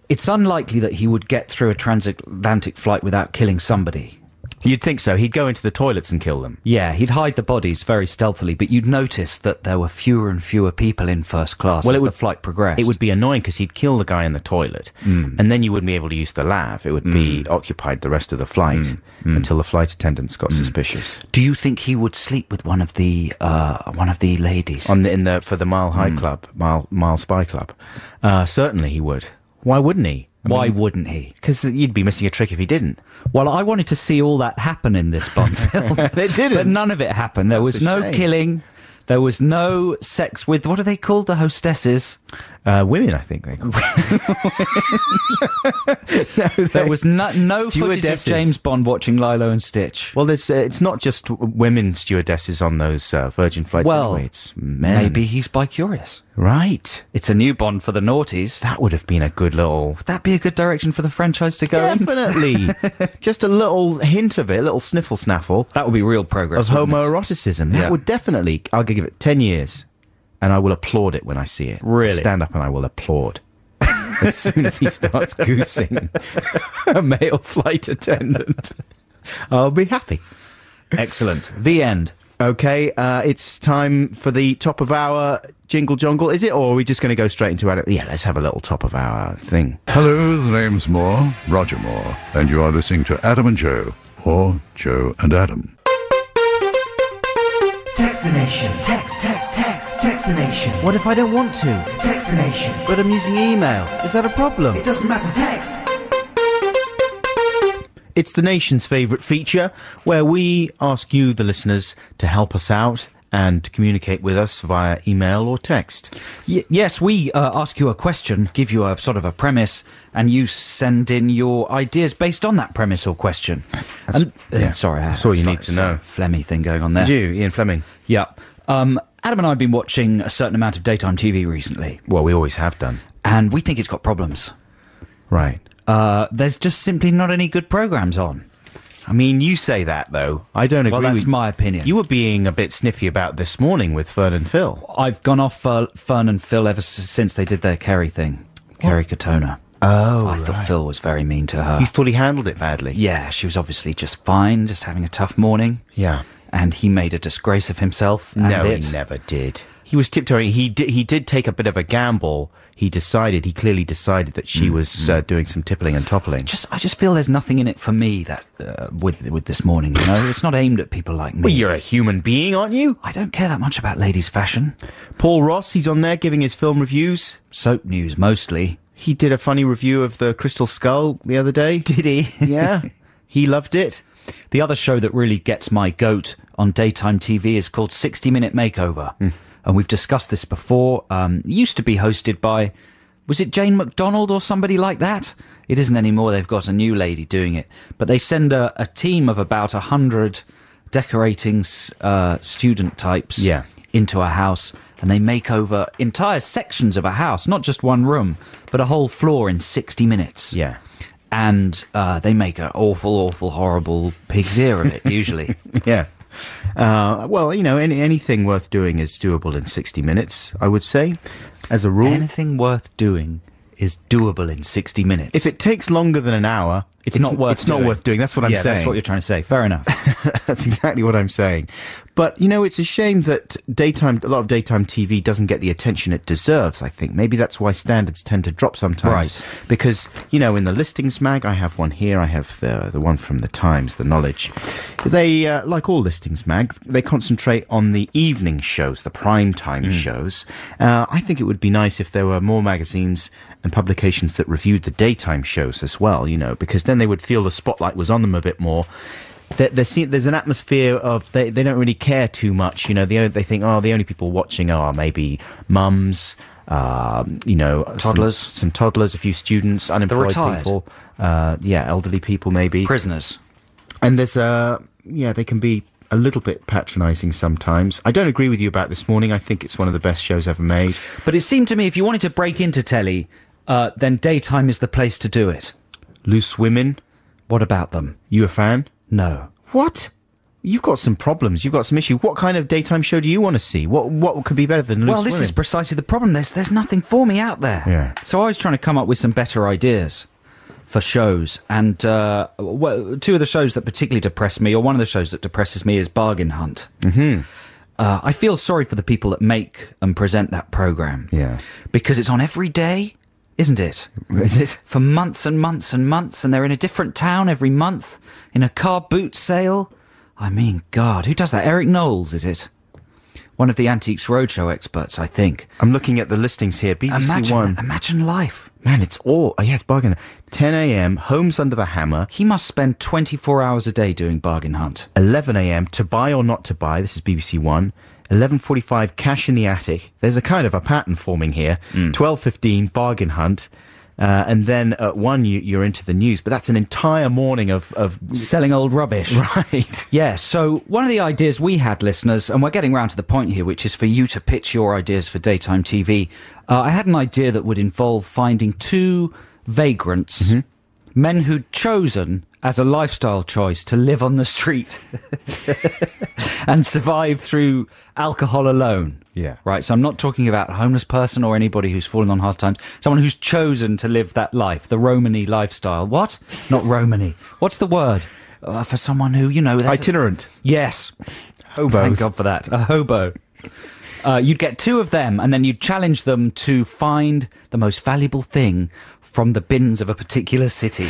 Speaker 1: It's unlikely that he would get through a transatlantic flight without killing somebody.
Speaker 2: You'd think so. He'd go into the toilets and kill them.
Speaker 1: Yeah, he'd hide the bodies very stealthily, but you'd notice that there were fewer and fewer people in first class as the flight progressed.
Speaker 2: It would be annoying because he'd kill the guy in the toilet, and then you wouldn't be able to use the lav. It would be occupied the rest of the flight until the flight attendants got suspicious.
Speaker 1: Do you think he would sleep with one of the ladies?
Speaker 2: For the Mile High Club, Mile Spy Club, certainly he would. Why wouldn't he?
Speaker 1: Why wouldn't he?
Speaker 2: Because you'd be missing a trick if he didn't.
Speaker 1: Well, I wanted to see all that happen in this Bond film.
Speaker 2: It didn't.
Speaker 1: But none of it happened. There was
Speaker 2: a
Speaker 1: no
Speaker 2: shame.
Speaker 1: killing. There was no sex with, what are they called, the hostesses?
Speaker 2: Women, I think they call them.
Speaker 1: There was no footage of
Speaker 2: Stewardesses.
Speaker 1: James Bond watching Lilo and Stitch.
Speaker 2: Well, it's not just women stewardesses on those Virgin flights
Speaker 1: Well,
Speaker 2: anyway. It's men.
Speaker 1: maybe he's bi-curious.
Speaker 2: Right.
Speaker 1: It's a new Bond for the noughties.
Speaker 2: That would have been a good little...
Speaker 1: Would that be a good direction for the franchise to go in?
Speaker 2: Definitely. Just a little hint of it, a little sniffle snaffle
Speaker 1: That would be real progress.
Speaker 2: of
Speaker 1: wouldn't it?
Speaker 2: homoeroticism. That
Speaker 1: Yeah.
Speaker 2: would definitely... I'll give it 10 years and I will applaud it when I see it.
Speaker 1: Really?
Speaker 2: Stand up and I will applaud. As soon as he starts goosing a male flight attendant, I'll be happy.
Speaker 1: Excellent. The end.
Speaker 2: Okay, it's time for the top of our jingle jongle, is it? Or are we just going to go straight into it? Yeah, let's have a little top of our thing.
Speaker 7: Hello, the name's Moore, Roger Moore, and you are listening to Adam and Joe, or Joe and Adam.
Speaker 8: Text the nation. Text the nation.
Speaker 2: What if I don't want to?
Speaker 8: Text the nation.
Speaker 2: But I'm using email. Is that a problem?
Speaker 8: It doesn't matter, text.
Speaker 2: It's the nation's favourite feature where we ask you, the listeners, to help us out and communicate with us via email or text.
Speaker 1: Yes, we ask you a question, give you a sort of a premise, and you send in your ideas based on that premise or question. Sorry,
Speaker 2: that's all you need to know.
Speaker 1: Flemmy thing going on there.
Speaker 2: Did you, Ian Fleming?
Speaker 1: Yeah. Adam and I have been watching a certain amount of daytime TV recently.
Speaker 2: Well, we always have done.
Speaker 1: And we think it's got problems.
Speaker 2: Right.
Speaker 1: There's just simply not any good programmes on.
Speaker 2: I mean, you say that, though. I don't agree.
Speaker 1: Well, that's my opinion.
Speaker 2: You were being a bit sniffy about this morning with Fern and Phil.
Speaker 1: I've gone off Fern and Phil ever since they did their Kerry thing. Kerry Katona.
Speaker 2: Oh,
Speaker 1: I thought Phil was very mean to her.
Speaker 2: You thought he handled it badly?
Speaker 1: Yeah, she was obviously just fine, just having a tough morning.
Speaker 2: Yeah.
Speaker 1: And he made a disgrace of himself.
Speaker 2: No, he never did. He was tiptoeing. He did take a bit of a gamble. He clearly decided that she was doing some tippling and toppling.
Speaker 1: I just feel there's nothing in it for me that with this morning, you know? It's not aimed at people like me.
Speaker 2: Well, you're a human being, aren't you?
Speaker 1: I don't care that much about ladies' fashion.
Speaker 2: Paul Ross, he's on there giving his film reviews.
Speaker 1: Soap news, mostly.
Speaker 2: He did a funny review of The Crystal Skull the other day.
Speaker 1: Did he?
Speaker 2: Yeah. He loved it.
Speaker 1: The other show that really gets my goat on daytime TV is called 60 Minute Makeover. And we've discussed this before. It used to be hosted by, was it Jane McDonald or somebody like that? It isn't anymore. They've got a new lady doing it. But they send a team of about 100 decorating student types into a house, and they make over entire sections of a house, not just one room, but a whole floor in 60 minutes.
Speaker 2: Yeah.
Speaker 1: And they make an awful, horrible pig's ear of it, usually.
Speaker 2: Yeah. Well, you know, anything worth doing is doable in 60 minutes, I would say, as a rule.
Speaker 1: Anything worth doing is doable in 60 minutes.
Speaker 2: If it takes longer than an hour, it's not worth doing. That's what I'm saying.
Speaker 1: That's what you're trying to say. Fair enough.
Speaker 2: That's exactly what I'm saying. But, you know, it's a shame that a lot of daytime TV doesn't get the attention it deserves, I think. Maybe that's why standards tend to drop sometimes.
Speaker 1: Right.
Speaker 2: Because, you know, in the listings mag, I have one here. I have the one from the Times, The Knowledge. They, like all listings mag, they concentrate on the evening shows, the prime time shows. I think it would be nice if there were more magazines and publications that reviewed the daytime shows as well, you know, because then they would feel the spotlight was on them a bit more. There's an atmosphere of they don't really care too much, you know. They think, the only people watching are maybe mums, you know,
Speaker 1: toddlers,
Speaker 2: some toddlers, a few students, unemployed people, elderly people, maybe
Speaker 1: prisoners.
Speaker 2: And there's they can be a little bit patronising sometimes. I don't agree with you about This Morning. I think it's one of the best shows ever made.
Speaker 1: But it seemed to me if you wanted to break into telly, then daytime is the place to do it.
Speaker 2: Loose Women.
Speaker 1: What about them?
Speaker 2: You a fan?
Speaker 1: No.
Speaker 2: What? You've got some problems. You've got some issues. What kind of daytime show do you want to see? What could be better than Loose Women?
Speaker 1: Well, this is precisely the problem. There's nothing for me out there.
Speaker 2: Yeah.
Speaker 1: So I was trying to come up with some better ideas for shows. And two of the shows that particularly depress me, or one of the shows that depresses me, is Bargain Hunt.
Speaker 2: Mm-hmm.
Speaker 1: I feel sorry for the people that make and present that programme.
Speaker 2: Yeah.
Speaker 1: Because it's on every day, isn't it?
Speaker 2: Is it?
Speaker 1: For months and months and months, and they're in a different town every month, in a car boot sale. I mean, God, who does that? Eric Knowles, is it? One of the Antiques Roadshow experts, I think.
Speaker 2: I'm looking at the listings here. BBC One.
Speaker 1: Imagine life.
Speaker 2: Man, it's Bargain. 10 a.m, Homes Under the Hammer.
Speaker 1: He must spend 24 hours a day doing Bargain Hunt.
Speaker 2: 11 a.m, To Buy or Not to Buy. This is BBC One. 11:45, Cash in the Attic. There's a kind of a pattern forming here. 12:15, Bargain Hunt. And then at 1, you're into the news. But that's an entire morning of
Speaker 1: selling old rubbish.
Speaker 2: Right.
Speaker 1: Yeah, so one of the ideas we had, listeners, and we're getting round to the point here, which is for you to pitch your ideas for daytime TV. I had an idea that would involve finding 2 vagrants, men who'd chosen as a lifestyle choice to live on the street and survive through alcohol alone.
Speaker 2: Yeah.
Speaker 1: Right, so I'm not talking about a homeless person or anybody who's fallen on hard times. Someone who's chosen to live that life, the Romany lifestyle. What? Not Romany. What's the word for someone who, you know...
Speaker 2: Itinerant.
Speaker 1: Yes.
Speaker 2: Hobos.
Speaker 1: Thank God for that. A hobo. You'd get 2 of them, and then you'd challenge them to find the most valuable thing from the bins of a particular city.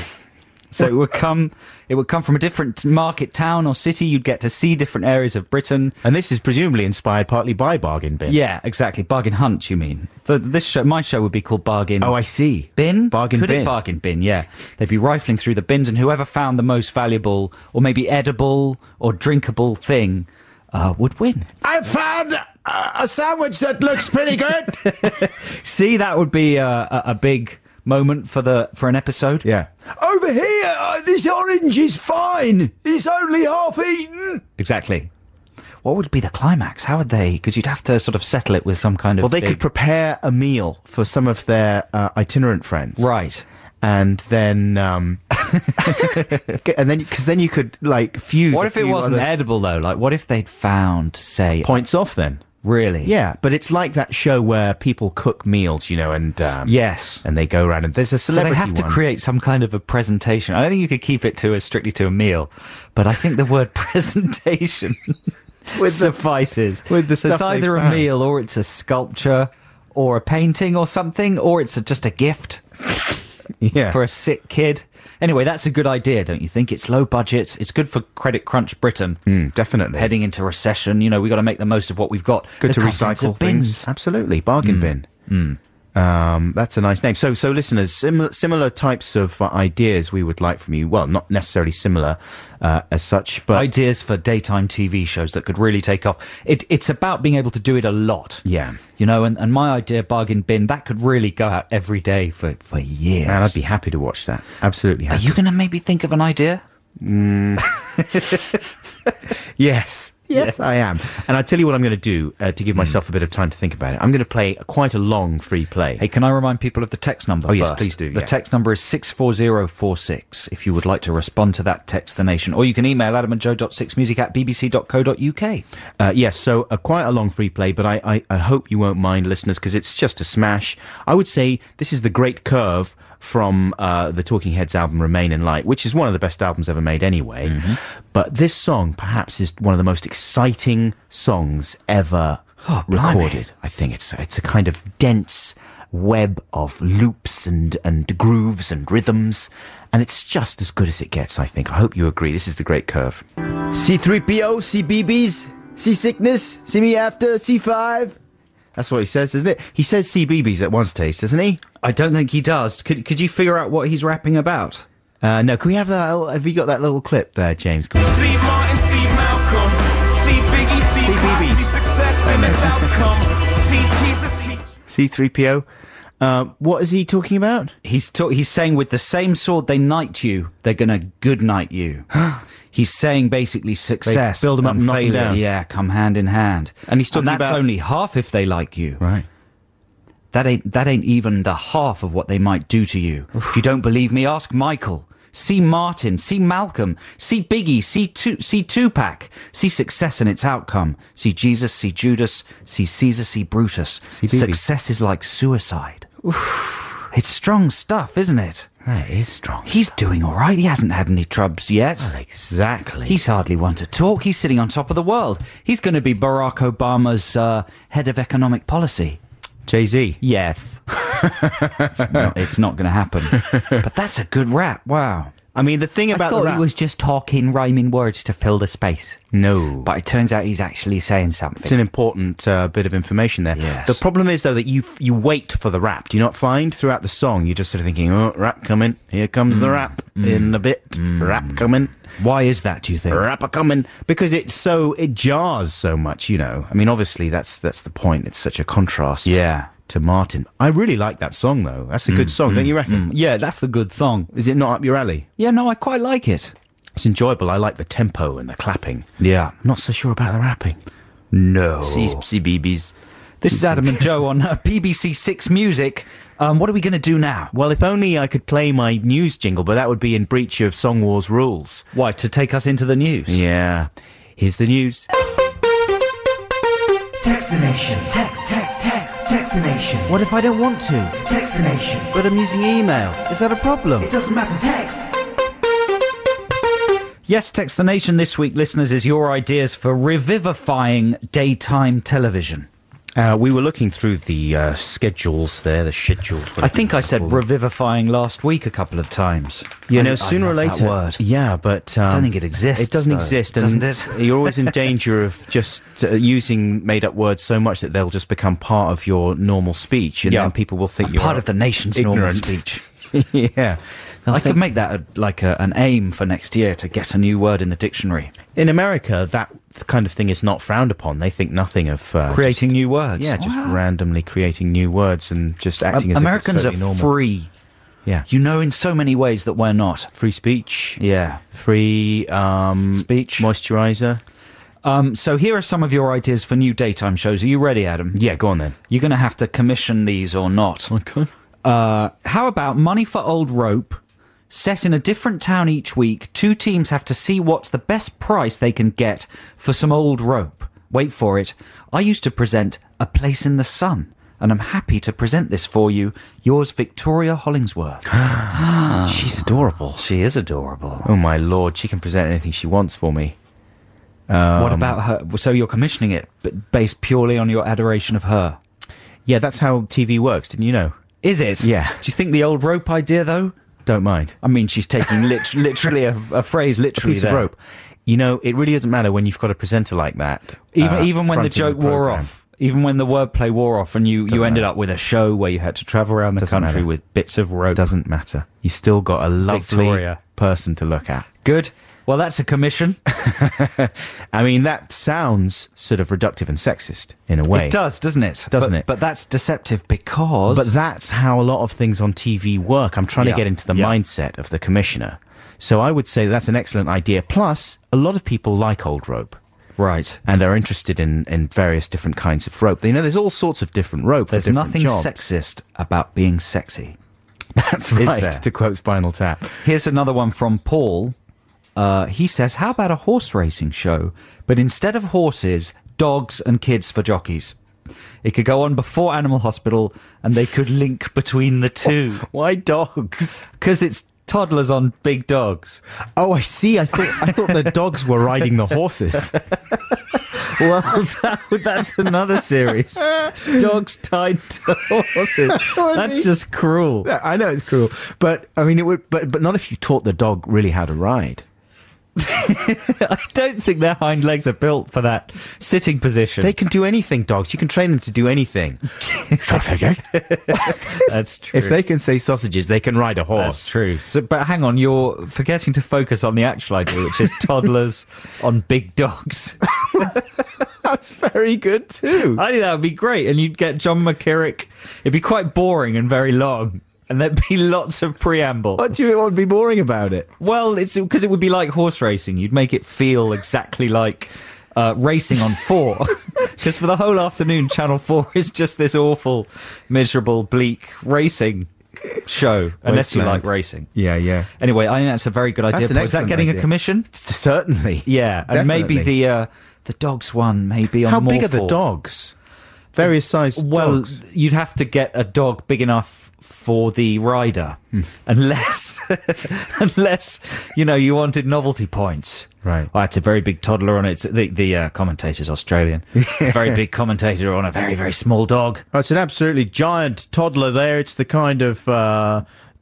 Speaker 1: So it would come from a different market town or city. You'd get to see different areas of Britain.
Speaker 2: And this is presumably inspired partly by Bargain Bin.
Speaker 1: Yeah, exactly. Bargain Hunt, you mean? My show would be called Bargain.
Speaker 2: Oh, I see.
Speaker 1: Bin?
Speaker 2: Bargain
Speaker 1: Could
Speaker 2: Bin.
Speaker 1: it Bargain Bin, yeah. They'd be rifling through the bins, and whoever found the most valuable or maybe edible or drinkable thing would win.
Speaker 2: I found a sandwich that looks pretty good.
Speaker 1: See, that would be a big moment for an episode.
Speaker 2: Yeah. Over here, this orange is fine. It's only half eaten.
Speaker 1: Exactly. What would be the climax? How would they... Because you'd have to sort of settle it with some kind of...
Speaker 2: Well, they could prepare a meal for some of their itinerant friends.
Speaker 1: Right.
Speaker 2: And then... because then you could, like, fuse...
Speaker 1: What if it wasn't edible, though? Like, what if they'd found, say...
Speaker 2: Points off, then.
Speaker 1: Really?
Speaker 2: Yeah, but it's like that show where people cook meals, and...
Speaker 1: yes.
Speaker 2: And they go around, and there's a celebrity
Speaker 1: So they have to
Speaker 2: one.
Speaker 1: create some kind of a presentation. I don't think you could keep it strictly to a meal, but I think the word presentation suffices.
Speaker 2: With the
Speaker 1: So
Speaker 2: stuff
Speaker 1: it's either
Speaker 2: they
Speaker 1: a
Speaker 2: found.
Speaker 1: meal, or it's a sculpture, or a painting, or something, or it's just a gift
Speaker 2: Yeah.
Speaker 1: for a sick kid. Anyway, that's a good idea, don't you think? It's low budget. It's good for credit crunch Britain.
Speaker 2: Definitely.
Speaker 1: Heading into recession, we got to make the most of what we've got.
Speaker 2: Good
Speaker 1: The
Speaker 2: to
Speaker 1: contents
Speaker 2: recycle
Speaker 1: of bins.
Speaker 2: things. Absolutely. Bargain bin. That's a nice name. So listeners, similar types of ideas we would like from you. Well, not necessarily similar as such, but...
Speaker 1: Ideas for daytime TV shows that could really take off. It's about being able to do it a lot.
Speaker 2: Yeah.
Speaker 1: And my idea, Bargain Bin, that could really go out every day for years.
Speaker 2: Man, I'd be happy to watch that. Absolutely
Speaker 1: Are
Speaker 2: happy.
Speaker 1: you going to maybe think of an idea?
Speaker 2: Yes. Yes, I am. And I'll tell you what I'm going to do to give myself a bit of time to think about it. I'm going to play quite a long free play.
Speaker 1: Hey, can I remind people of the text number
Speaker 2: Oh,
Speaker 1: first?
Speaker 2: yes, please do,
Speaker 1: The
Speaker 2: yeah.
Speaker 1: text number is 64046 if you would like to respond to that, text the nation. Or you can email adamandjoe.6music@bbc.co.uk.
Speaker 2: Yes, so quite a long free play, but I hope you won't mind, listeners, because it's just a smash. I would say this is The Great Curve from the Talking Heads album Remain in Light, which is one of the best albums ever made anyway. But this song perhaps is one of the most exciting songs ever recorded. I think it's a kind of dense web of loops and grooves and rhythms, and it's just as good as it gets, I think. I hope you agree. This is The Great Curve. C3PO, C-BBs, C-sickness, see me after, C5. That's what he says, isn't it? He says CBeebies at one stage, doesn't he?
Speaker 1: I don't think he does. Could you figure out what he's rapping about?
Speaker 2: No, can we have that? Have you got that little clip there, James? Can we-
Speaker 6: See Martin, see Malcolm, see Biggie, see Pac,
Speaker 2: BBs.
Speaker 6: see success and its outcome, see Jesus, see...
Speaker 2: C3PO. What is he talking about?
Speaker 1: He's saying with the same sword they knight you, they're going to good night you. He's saying basically success
Speaker 2: They build 'em up and knock 'em
Speaker 1: failure,
Speaker 2: down.
Speaker 1: yeah, come hand in hand.
Speaker 2: And he's talking
Speaker 1: that's
Speaker 2: about-
Speaker 1: only half if they like you.
Speaker 2: Right.
Speaker 1: That ain't even the half of what they might do to you. If you don't believe me, ask Michael. See Martin, see Malcolm, see Biggie, see Tupac, see success and its outcome. See Jesus, see Judas, see Caesar, see Brutus.
Speaker 2: See BB.
Speaker 1: Success is like suicide. It's strong stuff, isn't it?
Speaker 2: That is strong.
Speaker 1: He's doing all right. He hasn't had any trubs yet.
Speaker 2: Well, exactly.
Speaker 1: He's hardly one to talk. He's sitting on top of the world. He's going to be Barack Obama's head of economic policy.
Speaker 2: Jay-Z.
Speaker 1: Yes. It's not going to happen. But that's a good rap. Wow.
Speaker 2: I mean, the thing about
Speaker 3: I thought
Speaker 2: the rap...
Speaker 3: he was just talking rhyming words to fill the space.
Speaker 2: No.
Speaker 1: But it turns out he's actually saying something.
Speaker 2: It's an important bit of information there.
Speaker 1: Yes.
Speaker 2: The problem is, though, that you wait for the rap. Do you not find throughout the song, you're just sort of thinking, oh, rap coming. Here comes the rap in a bit. Rap coming.
Speaker 1: Why is that, do you think?
Speaker 2: Rap a coming. Because it jars so much, I mean, obviously, that's the point. It's such a contrast.
Speaker 1: Yeah.
Speaker 2: To Martin. I really like that song, though. That's a good song, don't you reckon?
Speaker 1: Yeah, that's the good song.
Speaker 2: Is it not up your alley?
Speaker 1: Yeah, no, I quite like it.
Speaker 2: It's enjoyable. I like the tempo and the clapping.
Speaker 1: Yeah.
Speaker 2: I'm not so sure about the rapping.
Speaker 1: No.
Speaker 2: CBeebies.
Speaker 1: This is Adam and Joe on BBC Six Music. What are we going to do now?
Speaker 2: Well, if only I could play my news jingle, but that would be in breach of Song Wars rules.
Speaker 1: Why, to take us into the news?
Speaker 2: Yeah. Here's the news.
Speaker 8: Text the nation. Text the nation.
Speaker 2: What if I don't want to?
Speaker 8: Text the nation.
Speaker 2: But I'm using email. Is that a problem?
Speaker 8: It doesn't matter. Text.
Speaker 1: Yes, Text the Nation this week, listeners, is your ideas for revivifying daytime television.
Speaker 2: We were looking through the schedules there, the schedules.
Speaker 1: I think I said revivifying last week a couple of times.
Speaker 2: You know,
Speaker 1: I
Speaker 2: sooner or
Speaker 1: love that
Speaker 2: later.
Speaker 1: word.
Speaker 2: Yeah, but
Speaker 1: I don't think it exists.
Speaker 2: It doesn't
Speaker 1: though,
Speaker 2: exist, and
Speaker 1: doesn't it?
Speaker 2: You're always in danger of just using made-up words so much that they'll just become part of your normal speech, and then people will think you're
Speaker 1: part of the nation's normal
Speaker 2: ignorant.
Speaker 1: speech.
Speaker 2: Yeah.
Speaker 1: I could make that an aim for next year to get a new word in the dictionary.
Speaker 2: In America, that kind of thing is not frowned upon. They think nothing of
Speaker 1: Creating new words.
Speaker 2: just randomly creating new words and just acting as
Speaker 1: Americans
Speaker 2: if it's totally
Speaker 1: are
Speaker 2: normal.
Speaker 1: free.
Speaker 2: Yeah.
Speaker 1: You know, in so many ways that we're not.
Speaker 2: Free speech.
Speaker 1: Yeah.
Speaker 2: Free
Speaker 1: Speech.
Speaker 2: moisturizer.
Speaker 1: So here are some of your ideas for new daytime shows. Are you ready, Adam?
Speaker 2: Yeah, go on then.
Speaker 1: You're going to have to commission these or not.
Speaker 2: Okay.
Speaker 1: How about Money for Old Rope? Set in a different town each week, 2 teams have to see what's the best price they can get for some old rope. Wait for it. I used to present A Place in the Sun, and I'm happy to present this for you. Yours, Victoria Hollingsworth.
Speaker 2: She's adorable.
Speaker 1: She is adorable.
Speaker 2: Oh my lord, she can present anything she wants for me.
Speaker 1: What about her? So you're commissioning it, but based purely on your adoration of her?
Speaker 2: Yeah, that's how TV works, didn't you know?
Speaker 1: Is it?
Speaker 2: Yeah.
Speaker 1: Do you think the old rope idea, though?
Speaker 2: Don't mind.
Speaker 1: I mean, she's taking literally a phrase literally
Speaker 2: Piece
Speaker 1: there.
Speaker 2: of rope. You know, it really doesn't matter when you've got a presenter like that.
Speaker 1: Even when the
Speaker 2: fronting
Speaker 1: joke wore
Speaker 2: programme.
Speaker 1: off, even when the wordplay wore off, and you ended up with a show where you had to travel around the
Speaker 2: Doesn't
Speaker 1: country
Speaker 2: matter.
Speaker 1: with bits of rope.
Speaker 2: Doesn't matter. You still got a lovely
Speaker 1: Victoria.
Speaker 2: person to look at.
Speaker 1: Good. Well, that's a commission.
Speaker 2: I mean, that sounds sort of reductive and sexist in a way.
Speaker 1: It does, doesn't it?
Speaker 2: Doesn't it?
Speaker 1: But that's deceptive because...
Speaker 2: But that's how a lot of things on TV work. I'm trying
Speaker 1: Yeah.
Speaker 2: to get into the
Speaker 1: Yeah.
Speaker 2: mindset of the commissioner. So I would say that's an excellent idea. Plus, a lot of people like old rope.
Speaker 1: Right.
Speaker 2: And are interested in various different kinds of rope. You know, there's all sorts of different rope
Speaker 1: There's
Speaker 2: for different
Speaker 1: nothing
Speaker 2: jobs.
Speaker 1: sexist about being sexy.
Speaker 2: That's
Speaker 1: Is
Speaker 2: right,
Speaker 1: there?
Speaker 2: to quote Spinal Tap.
Speaker 1: Here's another one from Paul. He says, how about a horse racing show, but instead of horses, dogs and kids for jockeys? It could go on before Animal Hospital, and they could link between the two.
Speaker 2: Why dogs?
Speaker 1: Because it's toddlers on big dogs.
Speaker 2: Oh, I see. I thought the dogs were riding the horses.
Speaker 1: Well, that's another series. Dogs tied to horses. That's just cruel.
Speaker 2: I know it's cruel, but I mean, it would. But not if you taught the dog really how to ride.
Speaker 1: I don't think their hind legs are built for that sitting position.
Speaker 2: They can do anything, dogs. You can train them to do anything.
Speaker 1: That's true.
Speaker 2: If they can say sausages, they can ride a
Speaker 1: That's
Speaker 2: horse.
Speaker 1: true. So, but hang on, you're forgetting to focus on the actual idea, which is toddlers on big dogs.
Speaker 2: That's very good too.
Speaker 1: I think that would be great, and you'd get John McKirrick. It'd be quite boring and very long, and there'd be lots of preamble.
Speaker 2: What do you want to be boring about it?
Speaker 1: Well, it's because it would be like horse racing. You'd make it feel exactly like racing on 4. Because for the whole afternoon, Channel 4 is just this awful, miserable, bleak racing show, unless you
Speaker 2: Wasteland.
Speaker 1: like racing.
Speaker 2: Yeah.
Speaker 1: Anyway, I think that's a very good idea.
Speaker 2: That's an
Speaker 1: Paul. Is that
Speaker 2: excellent
Speaker 1: getting
Speaker 2: idea.
Speaker 1: a commission?
Speaker 2: Certainly.
Speaker 1: Yeah, and maybe
Speaker 2: Definitely.
Speaker 1: the dogs one, maybe on
Speaker 2: How
Speaker 1: more
Speaker 2: big are the
Speaker 1: for-
Speaker 2: dogs? Various sized
Speaker 1: Well,
Speaker 2: dogs.
Speaker 1: you'd have to get a dog big enough for the rider, unless you wanted novelty points.
Speaker 2: Right.
Speaker 1: Oh, it's a very big toddler on it. The commentator's Australian. A very big commentator on a very, very small dog.
Speaker 2: Oh, it's an absolutely giant toddler there. It's the kind of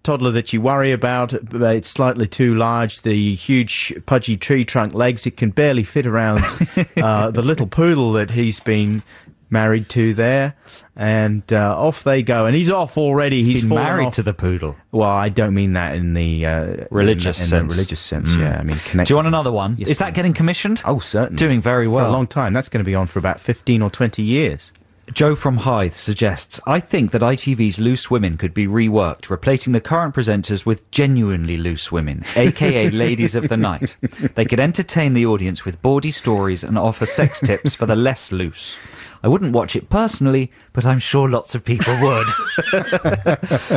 Speaker 2: toddler that you worry about. It's slightly too large. The huge, pudgy tree trunk legs, it can barely fit around the little poodle that he's been married to there. And off they go. And he's off already. He's
Speaker 1: Been
Speaker 2: fallen
Speaker 1: married
Speaker 2: off.
Speaker 1: to the poodle.
Speaker 2: Well, I don't mean that in the
Speaker 1: Religious
Speaker 2: in
Speaker 1: sense.
Speaker 2: the religious sense, yeah. I mean, connected.
Speaker 1: Do you want another one?
Speaker 2: Yes,
Speaker 1: Is that
Speaker 2: please.
Speaker 1: getting commissioned?
Speaker 2: Oh, certainly.
Speaker 1: Doing very well.
Speaker 2: For a long time. That's going to be on for about 15 or 20 years.
Speaker 1: Joe from Hythe suggests, I think that ITV's Loose Women could be reworked, replacing the current presenters with genuinely loose women, aka ladies of the night. They could entertain the audience with bawdy stories and offer sex tips for the less loose. I wouldn't watch it personally, but I'm sure lots of people would. Wow.
Speaker 2: That's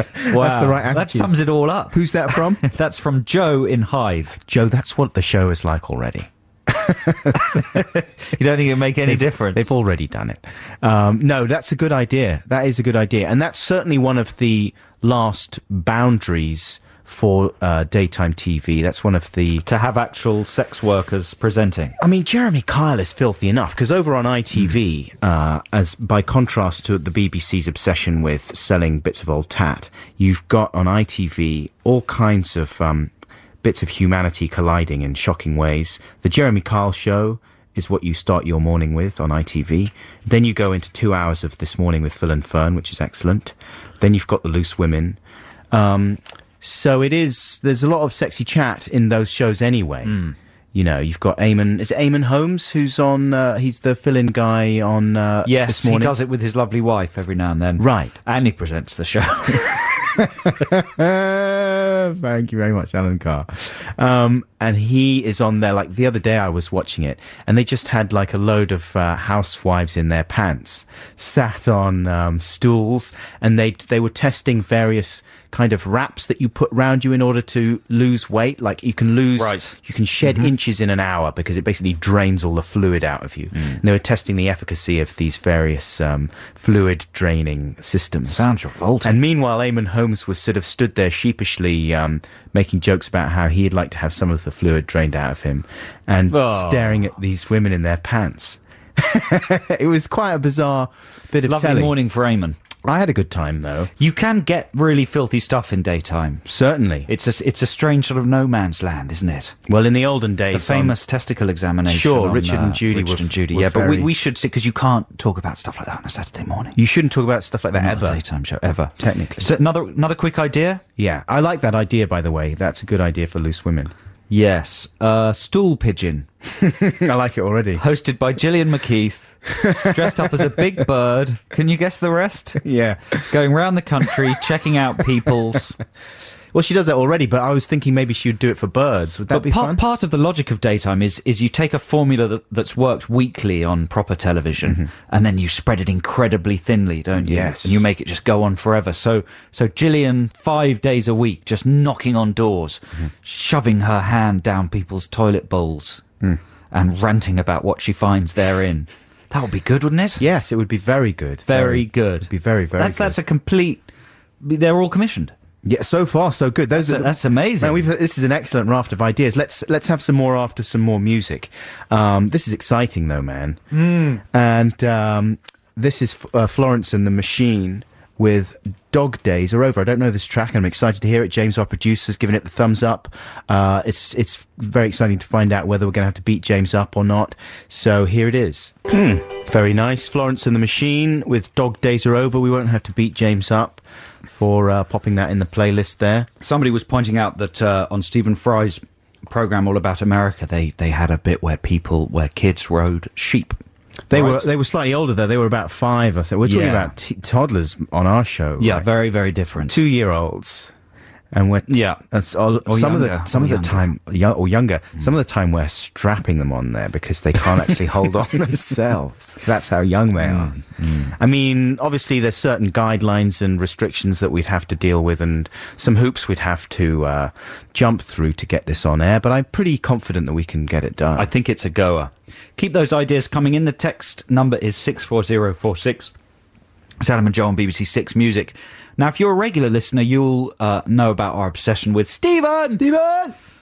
Speaker 2: the right
Speaker 1: That
Speaker 2: attitude.
Speaker 1: sums it all up.
Speaker 2: Who's that from?
Speaker 1: That's from Joe in Hythe.
Speaker 2: Joe, that's what the show is like already.
Speaker 1: You don't think it'd make any difference?
Speaker 2: They've already done it. No, that's a good idea. That is a good idea. And that's certainly one of the last boundaries for daytime TV. That's one of the...
Speaker 1: To have actual sex workers presenting.
Speaker 2: I mean, Jeremy Kyle is filthy enough, because over on ITV, as by contrast to the BBC's obsession with selling bits of old tat, you've got on ITV all kinds of bits of humanity colliding in shocking ways. The Jeremy Kyle Show is what you start your morning with on ITV. Then you go into 2 hours of This Morning with Phil and Fern, which is excellent. Then you've got The Loose Women. So there's a lot of sexy chat in those shows anyway. You know, you've got Eamon, is it Eamon Holmes who's on, he's the fill-in guy on
Speaker 1: Yes,
Speaker 2: This Morning?
Speaker 1: he does it with his lovely wife every now and then.
Speaker 2: Right.
Speaker 1: And he presents the show.
Speaker 2: Thank you very much, Alan Carr. And he is on there, like the other day I was watching it, and they just had like a load of housewives in their pants, sat on stools, and they were testing various kind of wraps that you put round you in order to lose weight. Like you can lose, you can shed inches in an hour because it basically drains all the fluid out of you. And they were testing the efficacy of these various fluid draining systems.
Speaker 1: Sounds revolting.
Speaker 2: And meanwhile, Eamon Holmes was sort of stood there sheepishly making jokes about how he'd like to have some of the fluid drained out of him and staring at these women in their pants. It was quite a bizarre bit of
Speaker 1: Lovely
Speaker 2: telling.
Speaker 1: morning for Eamon.
Speaker 2: I had a good time, though.
Speaker 1: You can get really filthy stuff in daytime.
Speaker 2: Certainly.
Speaker 1: It's a strange sort of no man's land, isn't it?
Speaker 2: Well, in the olden days...
Speaker 1: The famous testicle examination.
Speaker 2: Sure,
Speaker 1: on,
Speaker 2: Richard and Judy
Speaker 1: Richard
Speaker 2: were-
Speaker 1: and Judy,
Speaker 2: were
Speaker 1: yeah, but
Speaker 2: very-
Speaker 1: we should... Because you can't talk about stuff like that on a Saturday morning.
Speaker 2: You shouldn't talk about stuff like that
Speaker 1: Not
Speaker 2: ever.
Speaker 1: a daytime show, ever.
Speaker 2: Technically.
Speaker 1: So another quick idea?
Speaker 2: Yeah, I like that idea, by the way. That's a good idea for Loose Women.
Speaker 1: Yes. Stool Pigeon.
Speaker 2: I like it already.
Speaker 1: Hosted by Gillian McKeith. Dressed up as a big bird. Can you guess the rest?
Speaker 2: Yeah.
Speaker 1: Going round the country, checking out people's...
Speaker 2: Well, she does that already, but I was thinking maybe she would do it for birds. Would that be fun?
Speaker 1: Part of the logic of daytime is you take a formula that's worked weekly on proper television, and then you spread it incredibly thinly, don't you?
Speaker 2: Yes.
Speaker 1: And you make it just go on forever. So Gillian, 5 days a week, just knocking on doors, shoving her hand down people's toilet bowls, and ranting about what she finds therein. That would be good, wouldn't it?
Speaker 2: Yes, it would be very good.
Speaker 1: Very good.
Speaker 2: It'd be very, very good.
Speaker 1: That's a complete... They're all commissioned.
Speaker 2: Yeah, so far so good.
Speaker 1: That's amazing.
Speaker 2: Man, this is an excellent raft of ideas. Let's have some more after some more music. This is exciting though, man. And this is Florence and the Machine with Dog Days Are Over. I don't know this track, and I'm excited to hear it. James, our producer's given it the thumbs up. It's very exciting to find out whether we're going to have to beat James up or not. So here it is. Very nice. Florence and the Machine with Dog Days Are Over. We won't have to beat James up for popping that in the playlist there.
Speaker 1: Somebody was pointing out that on Stephen Fry's program All About America, they had a bit where kids rode sheep.
Speaker 2: They
Speaker 1: Right.
Speaker 2: were slightly older though. They were about 5. I think we're talking
Speaker 1: Yeah.
Speaker 2: about toddlers on our show.
Speaker 1: Yeah,
Speaker 2: right?
Speaker 1: very, very different.
Speaker 2: 2-year-olds, and we're some of the time younger. Some of the time we're strapping them on there because they can't actually hold on themselves. That's how young they are. I mean, obviously there's certain guidelines and restrictions that we'd have to deal with, and some hoops we'd have to jump through to get this on air. But I'm pretty confident that we can get it done.
Speaker 1: I think it's a goer. Keep those ideas coming in. The text number is 64046. It's Adam and Joe on BBC Six Music. Now, if you're a regular listener, you'll know about our obsession with Stephen!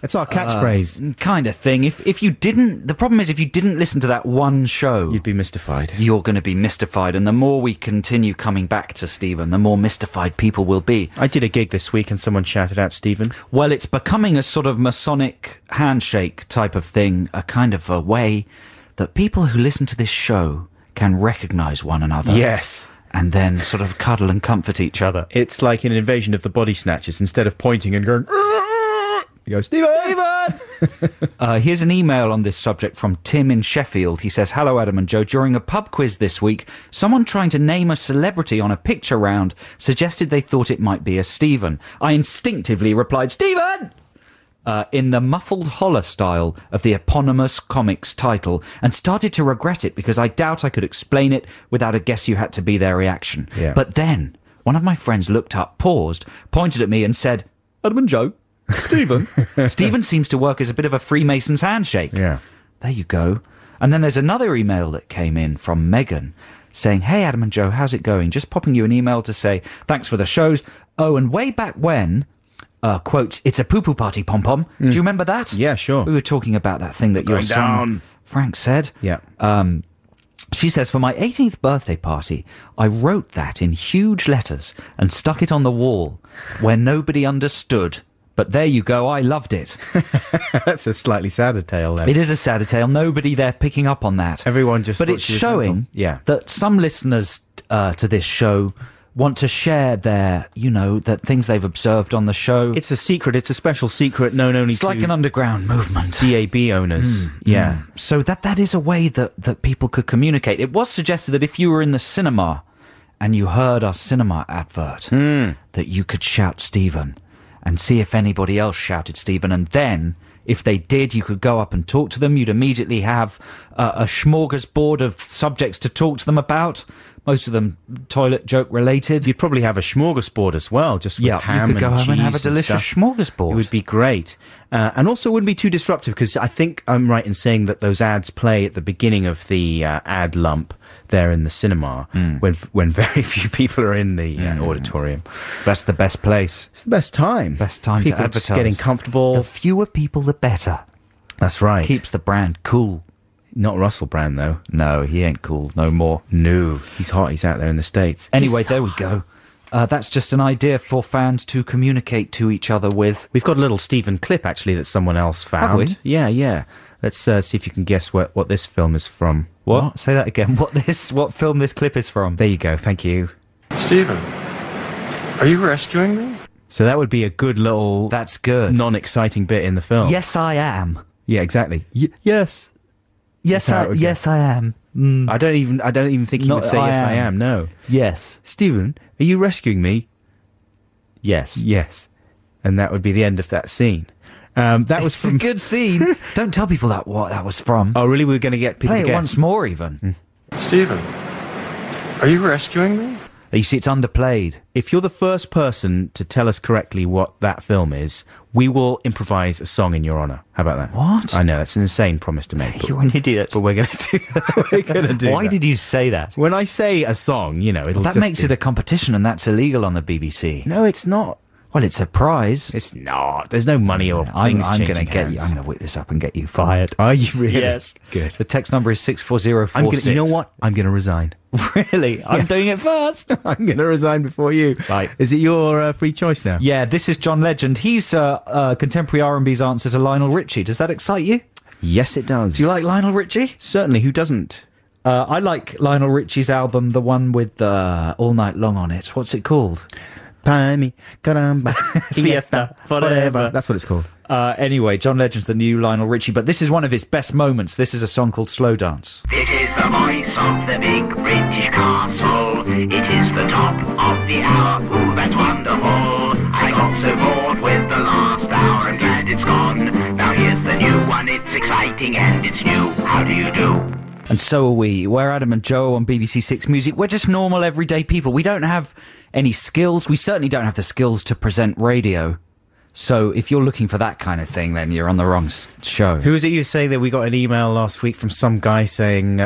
Speaker 2: It's our catchphrase.
Speaker 1: Kind of thing. If you didn't... The problem is, if you didn't listen to that one show...
Speaker 2: You'd be mystified.
Speaker 1: You're going to be mystified. And the more we continue coming back to Stephen, the more mystified people will be.
Speaker 2: I did a gig this week and someone shouted out Stephen.
Speaker 1: Well, it's becoming a sort of Masonic handshake type of thing, a kind of a way that people who listen to this show can recognise one another.
Speaker 2: Yes.
Speaker 1: And then sort of cuddle and comfort each other.
Speaker 2: It's like in an Invasion of the Body Snatchers. Instead of pointing and going, you go, Stephen!
Speaker 1: Here's an email on this subject from Tim in Sheffield. He says, "Hello, Adam and Joe. During a pub quiz this week, someone trying to name a celebrity on a picture round suggested they thought it might be a Stephen. I instinctively replied, Stephen! In the muffled holler style of the eponymous comic's title, and started to regret it because I doubt I could explain it without a guess you had to be their reaction.
Speaker 2: Yeah.
Speaker 1: But then, one of my friends looked up, paused, pointed at me and said, Adam and Joe, Stephen. Stephen seems to work as a bit of a Freemason's handshake.
Speaker 2: Yeah.
Speaker 1: There you go. And then there's another email that came in from Megan saying, hey, Adam and Joe, how's it going? Just popping you an email to say, thanks for the shows. Oh, and way back when, quote, "It's a poo-poo party, pom-pom." Do you remember that?
Speaker 2: Yeah, sure.
Speaker 1: We were talking about that thing that your
Speaker 2: Going
Speaker 1: son,
Speaker 2: down.
Speaker 1: Frank, said.
Speaker 2: Yeah.
Speaker 1: She says, "For my 18th birthday party, I wrote that in huge letters and stuck it on the wall where nobody understood. But there you go, I loved it."
Speaker 2: That's a slightly sadder tale then.
Speaker 1: It is a sadder tale. Nobody there picking up on that.
Speaker 2: Everyone just
Speaker 1: But
Speaker 2: thought
Speaker 1: it's
Speaker 2: she was
Speaker 1: showing
Speaker 2: mental. Yeah.
Speaker 1: that some listeners to this show want to share their, that things they've observed on the show.
Speaker 2: It's a secret. It's a special secret known only
Speaker 1: It's
Speaker 2: to
Speaker 1: like an underground movement.
Speaker 2: DAB owners. Yeah.
Speaker 1: So that is a way that people could communicate. It was suggested that if you were in the cinema and you heard our cinema advert, that you could shout Stephen and see if anybody else shouted Stephen. And then, if they did, you could go up and talk to them. You'd immediately have a smorgasbord of subjects to talk to them about. Most of them toilet joke related.
Speaker 2: You'd probably have a smorgasbord as well, just with ham
Speaker 1: you could go
Speaker 2: and
Speaker 1: home and have a
Speaker 2: cheese and
Speaker 1: delicious
Speaker 2: stuff.
Speaker 1: smorgasbord.
Speaker 2: It would be great. And also wouldn't be too disruptive, because I think I'm right in saying that those ads play at the beginning of the ad lump there in the cinema when very few people are in the auditorium.
Speaker 1: That's the best place.
Speaker 2: It's the best time.
Speaker 1: Best time
Speaker 2: people
Speaker 1: to
Speaker 2: are just
Speaker 1: advertise.
Speaker 2: getting comfortable.
Speaker 1: The fewer people, the better.
Speaker 2: That's right.
Speaker 1: Keeps the brand cool.
Speaker 2: Not Russell Brand, though.
Speaker 1: No, he ain't cool no more.
Speaker 2: No. He's hot. He's out there in the States.
Speaker 1: Anyway, there we go. That's just an idea for fans to communicate to each other with.
Speaker 2: We've got a little Stephen clip, actually, that someone else found.
Speaker 1: Have we?
Speaker 2: Yeah. Let's see if you can guess what this film is from.
Speaker 1: What? Say that again. What film this clip is from?
Speaker 2: There you go. Thank you.
Speaker 9: Stephen, are you rescuing me?
Speaker 2: So that would be a good little...
Speaker 1: That's good.
Speaker 2: Non-exciting bit in the film.
Speaker 1: Yes, I am.
Speaker 2: Yeah, exactly.
Speaker 1: Yes.
Speaker 2: That's how it would go.
Speaker 1: Yes, I am.
Speaker 2: I don't even think he would say yes, I am. No.
Speaker 1: Yes.
Speaker 2: Stephen, are you rescuing me?
Speaker 1: Yes.
Speaker 2: Yes. And that would be the end of that scene. That was
Speaker 1: It's
Speaker 2: from...
Speaker 1: a good scene. Don't tell people what that was from.
Speaker 2: Oh, really? We're going to get people
Speaker 1: Play
Speaker 2: to
Speaker 1: it
Speaker 2: guess?
Speaker 1: once more, even.
Speaker 9: Stephen, are you rescuing me?
Speaker 1: You see, it's underplayed.
Speaker 2: If you're the first person to tell us correctly what that film is, we will improvise a song in your honour. How about that?
Speaker 1: What?
Speaker 2: I know, it's an insane promise to make. But,
Speaker 1: You're an idiot.
Speaker 2: but we're going to do that. We're going to do
Speaker 1: Why
Speaker 2: that.
Speaker 1: did you say that?
Speaker 2: When I say a song, it'll
Speaker 1: That
Speaker 2: just
Speaker 1: makes
Speaker 2: be...
Speaker 1: it a competition, and that's illegal on the BBC.
Speaker 2: No, it's not.
Speaker 1: Well, it's a prize.
Speaker 2: It's not. There's no money or
Speaker 1: I'm
Speaker 2: things
Speaker 1: going to
Speaker 2: changing
Speaker 1: get you.
Speaker 2: hands.
Speaker 1: I'm going to whip this up and get you fired.
Speaker 2: Are you really?
Speaker 1: Yes.
Speaker 2: Good.
Speaker 1: The text number is 64046.
Speaker 2: You know what? I'm going to resign.
Speaker 1: Really? I'm doing it first.
Speaker 2: I'm going to resign before you.
Speaker 1: Right.
Speaker 2: Is it your free choice now?
Speaker 1: Yeah, this is John Legend. He's contemporary R&B's answer to Lionel Richie. Does that excite you?
Speaker 2: Yes, it does.
Speaker 1: Do you like Lionel Richie?
Speaker 2: Certainly. Who doesn't?
Speaker 1: I like Lionel Richie's album, the one with All Night Long on it. What's it called?
Speaker 2: Pie caramba,
Speaker 1: Fiesta, forever.
Speaker 2: That's what it's called.
Speaker 1: Anyway, John Legend's the new Lionel Richie, but this is one of his best moments. This is a song called Slow Dance.
Speaker 10: This is the voice of the big British castle. It is the top of the hour. Ooh, that's wonderful. I got so bored with the last hour. I'm glad it's gone. Now here's the new one. It's exciting and it's new. How do you do?
Speaker 1: And so are we. We're Adam and Joe on BBC Six Music. We're just normal, everyday people. We don't have any skills. We certainly don't have the skills to present radio. So if you're looking for that kind of thing, then you're on the wrong show.
Speaker 2: Who was it you say that we got an email last week from some guy saying,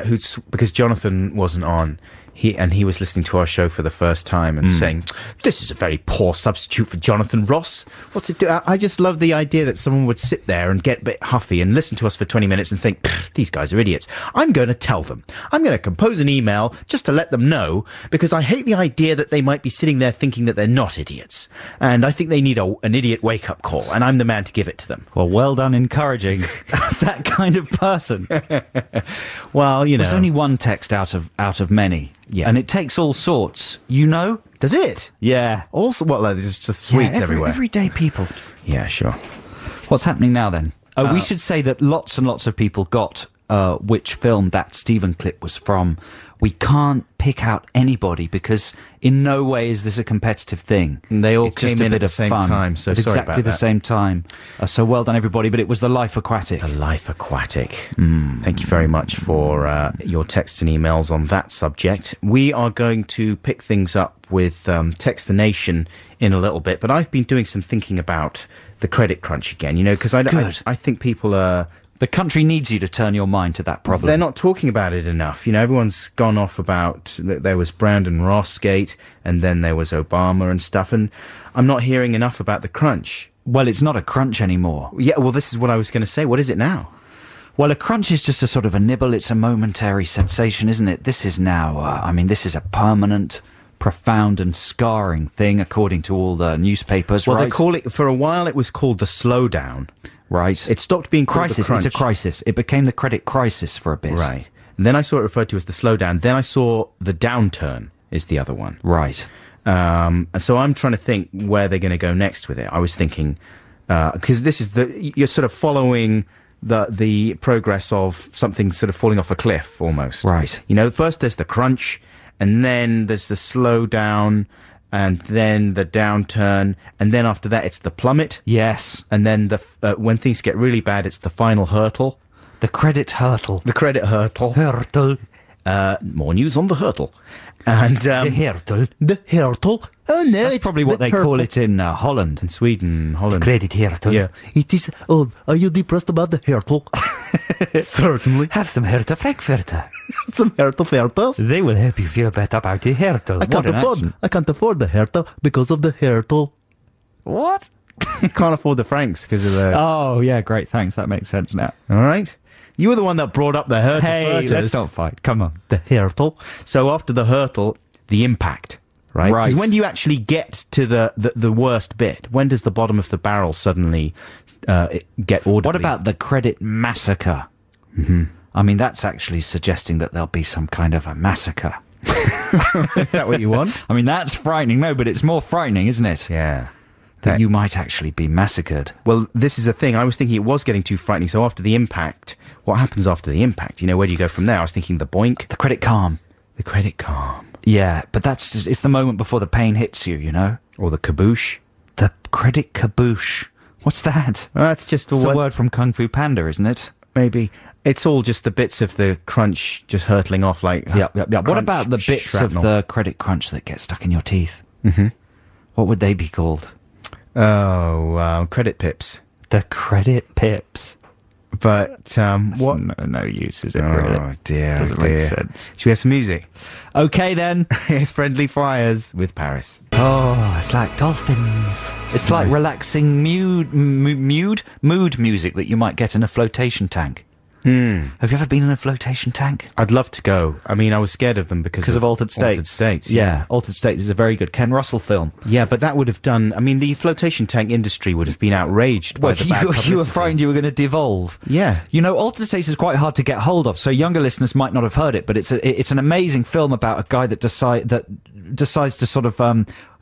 Speaker 2: because Jonathan wasn't on, he was listening to our show for the first time and saying, this is a very poor substitute for Jonathan Ross. What's it do? I just love the idea that someone would sit there and get a bit huffy and listen to us for 20 minutes and think, these guys are idiots. I'm going to tell them. I'm going to compose an email just to let them know, because I hate the idea that they might be sitting there thinking that they're not idiots. And I think they need an idiot wake-up call, and I'm the man to give it to them.
Speaker 1: Well done encouraging that kind of person.
Speaker 2: Well,
Speaker 1: There's only one text out of many.
Speaker 2: Yeah.
Speaker 1: And it takes all sorts. You know?
Speaker 2: Does it?
Speaker 1: Yeah.
Speaker 2: Also, there's just sweets everywhere.
Speaker 1: Everyday people.
Speaker 2: Yeah, sure.
Speaker 1: What's happening now, then? We should say that lots and lots of people got which film that Stephen clip was from. We can't pick out anybody because in no way is this a competitive thing.
Speaker 2: And they all
Speaker 1: It's just
Speaker 2: came
Speaker 1: a
Speaker 2: in
Speaker 1: bit
Speaker 2: at the
Speaker 1: of
Speaker 2: same
Speaker 1: fun.
Speaker 2: time, so
Speaker 1: At
Speaker 2: sorry
Speaker 1: exactly
Speaker 2: about
Speaker 1: the
Speaker 2: that.
Speaker 1: same time. So well done, everybody. But it was The Life Aquatic.
Speaker 2: The Life Aquatic. Thank you very much for your texts and emails on that subject. We are going to pick things up with Text the Nation in a little bit, but I've been doing some thinking about the credit crunch again, because I think people are
Speaker 1: The country needs you to turn your mind to that problem.
Speaker 2: They're not talking about it enough. You know, everyone's gone off about there was Brandon Ross Gate, and then there was Obama and stuff, and I'm not hearing enough about the crunch.
Speaker 1: Well, it's not a crunch anymore.
Speaker 2: Yeah, well, this is what I was going to say. What is it now?
Speaker 1: Well, a crunch is just a sort of a nibble. It's a momentary sensation, isn't it? This is now, this is a permanent, profound and scarring thing, according to all the newspapers,
Speaker 2: Well,
Speaker 1: right?
Speaker 2: they call it, for a while it was called the slowdown.
Speaker 1: Right.
Speaker 2: It stopped being called
Speaker 1: crisis.
Speaker 2: the crunch.
Speaker 1: It's a crisis. It became the credit crisis for a bit.
Speaker 2: Right. And then I saw it referred to as the slowdown. Then I saw the downturn is the other one.
Speaker 1: Right.
Speaker 2: And so I'm trying to think where they're going to go next with it. I was thinking, because this is you're sort of following the progress of something sort of falling off a cliff almost.
Speaker 1: Right.
Speaker 2: You know, first there's the crunch, and then there's the slowdown, and then the downturn, and then after that it's the plummet.
Speaker 1: Yes.
Speaker 2: And then when things get really bad, it's the final hurtle.
Speaker 1: The credit hurtle.
Speaker 2: The credit hurtle.
Speaker 1: Hurtle.
Speaker 2: More news on the hurtle. And
Speaker 1: the hurtle.
Speaker 2: The hurtle. Oh no,
Speaker 1: that's probably what they call it in Holland.
Speaker 2: In Sweden, Holland.
Speaker 1: The credit hurtle.
Speaker 2: Yeah.
Speaker 11: It is. Oh, are you depressed about the hurtle?
Speaker 2: Certainly.
Speaker 1: Have some Herta Frankfurter.
Speaker 2: Some Herta Frankfurters.
Speaker 1: They will help you feel better about the hurtle.
Speaker 11: I can't afford the hurtle because of the hurtle.
Speaker 1: What?
Speaker 2: You can't afford the francs because of the...
Speaker 1: Oh, yeah, great, thanks. That makes sense now.
Speaker 2: All right. You were the one that brought up the hurtle.
Speaker 1: Hey, let's not fight. Come on.
Speaker 2: The hurtle. So after the hurtle, the impact, right?
Speaker 1: Right.
Speaker 2: Because when do you actually get to the worst bit? When does the bottom of the barrel suddenly get audibly?
Speaker 1: What about the credit massacre?
Speaker 2: Mm-hmm.
Speaker 1: I mean, that's actually suggesting that there'll be some kind of a massacre.
Speaker 2: Is that what you want?
Speaker 1: I mean, that's frightening. No, but it's more frightening, isn't it?
Speaker 2: Yeah.
Speaker 1: That you might actually be massacred.
Speaker 2: Well, this is the thing. I was thinking it was getting too frightening. So after the impact, what happens after the impact? You know, where do you go from there? I was thinking the boink.
Speaker 1: The credit calm.
Speaker 2: The credit calm.
Speaker 1: Yeah, but it's the moment before the pain hits you, you know?
Speaker 2: Or the kaboosh.
Speaker 1: The credit kaboosh. What's that?
Speaker 2: That's just
Speaker 1: a word from Kung Fu Panda, isn't it?
Speaker 2: Maybe. It's all just the bits of the crunch just hurtling off like...
Speaker 1: Yeah. What about the bits
Speaker 2: shrapnel
Speaker 1: of the credit crunch that get stuck in your teeth?
Speaker 2: Mm-hmm.
Speaker 1: What would they be called?
Speaker 2: Oh, credit pips.
Speaker 1: The credit pips.
Speaker 2: But what?
Speaker 1: No use, is it? Really?
Speaker 2: Oh dear,
Speaker 1: doesn't make sense.
Speaker 2: Should we have some music?
Speaker 1: Okay then.
Speaker 2: It's Friendly Fires with Paris.
Speaker 1: Oh, it's like dolphins. It's like relaxing mood music that you might get in a flotation tank. Have you ever been in a flotation tank?
Speaker 2: I'd love to go. I mean, I was scared of them because
Speaker 1: of Altered States.
Speaker 2: Altered States,
Speaker 1: yeah. Altered States is a very good Ken Russell film.
Speaker 2: Yeah, but that would have done... I mean, the flotation tank industry would have been outraged by the bad publicity.
Speaker 1: You were frightened you were going to devolve.
Speaker 2: Yeah.
Speaker 1: You know, Altered States is quite hard to get hold of, so younger listeners might not have heard it, but it's an amazing film about a guy that decides to sort of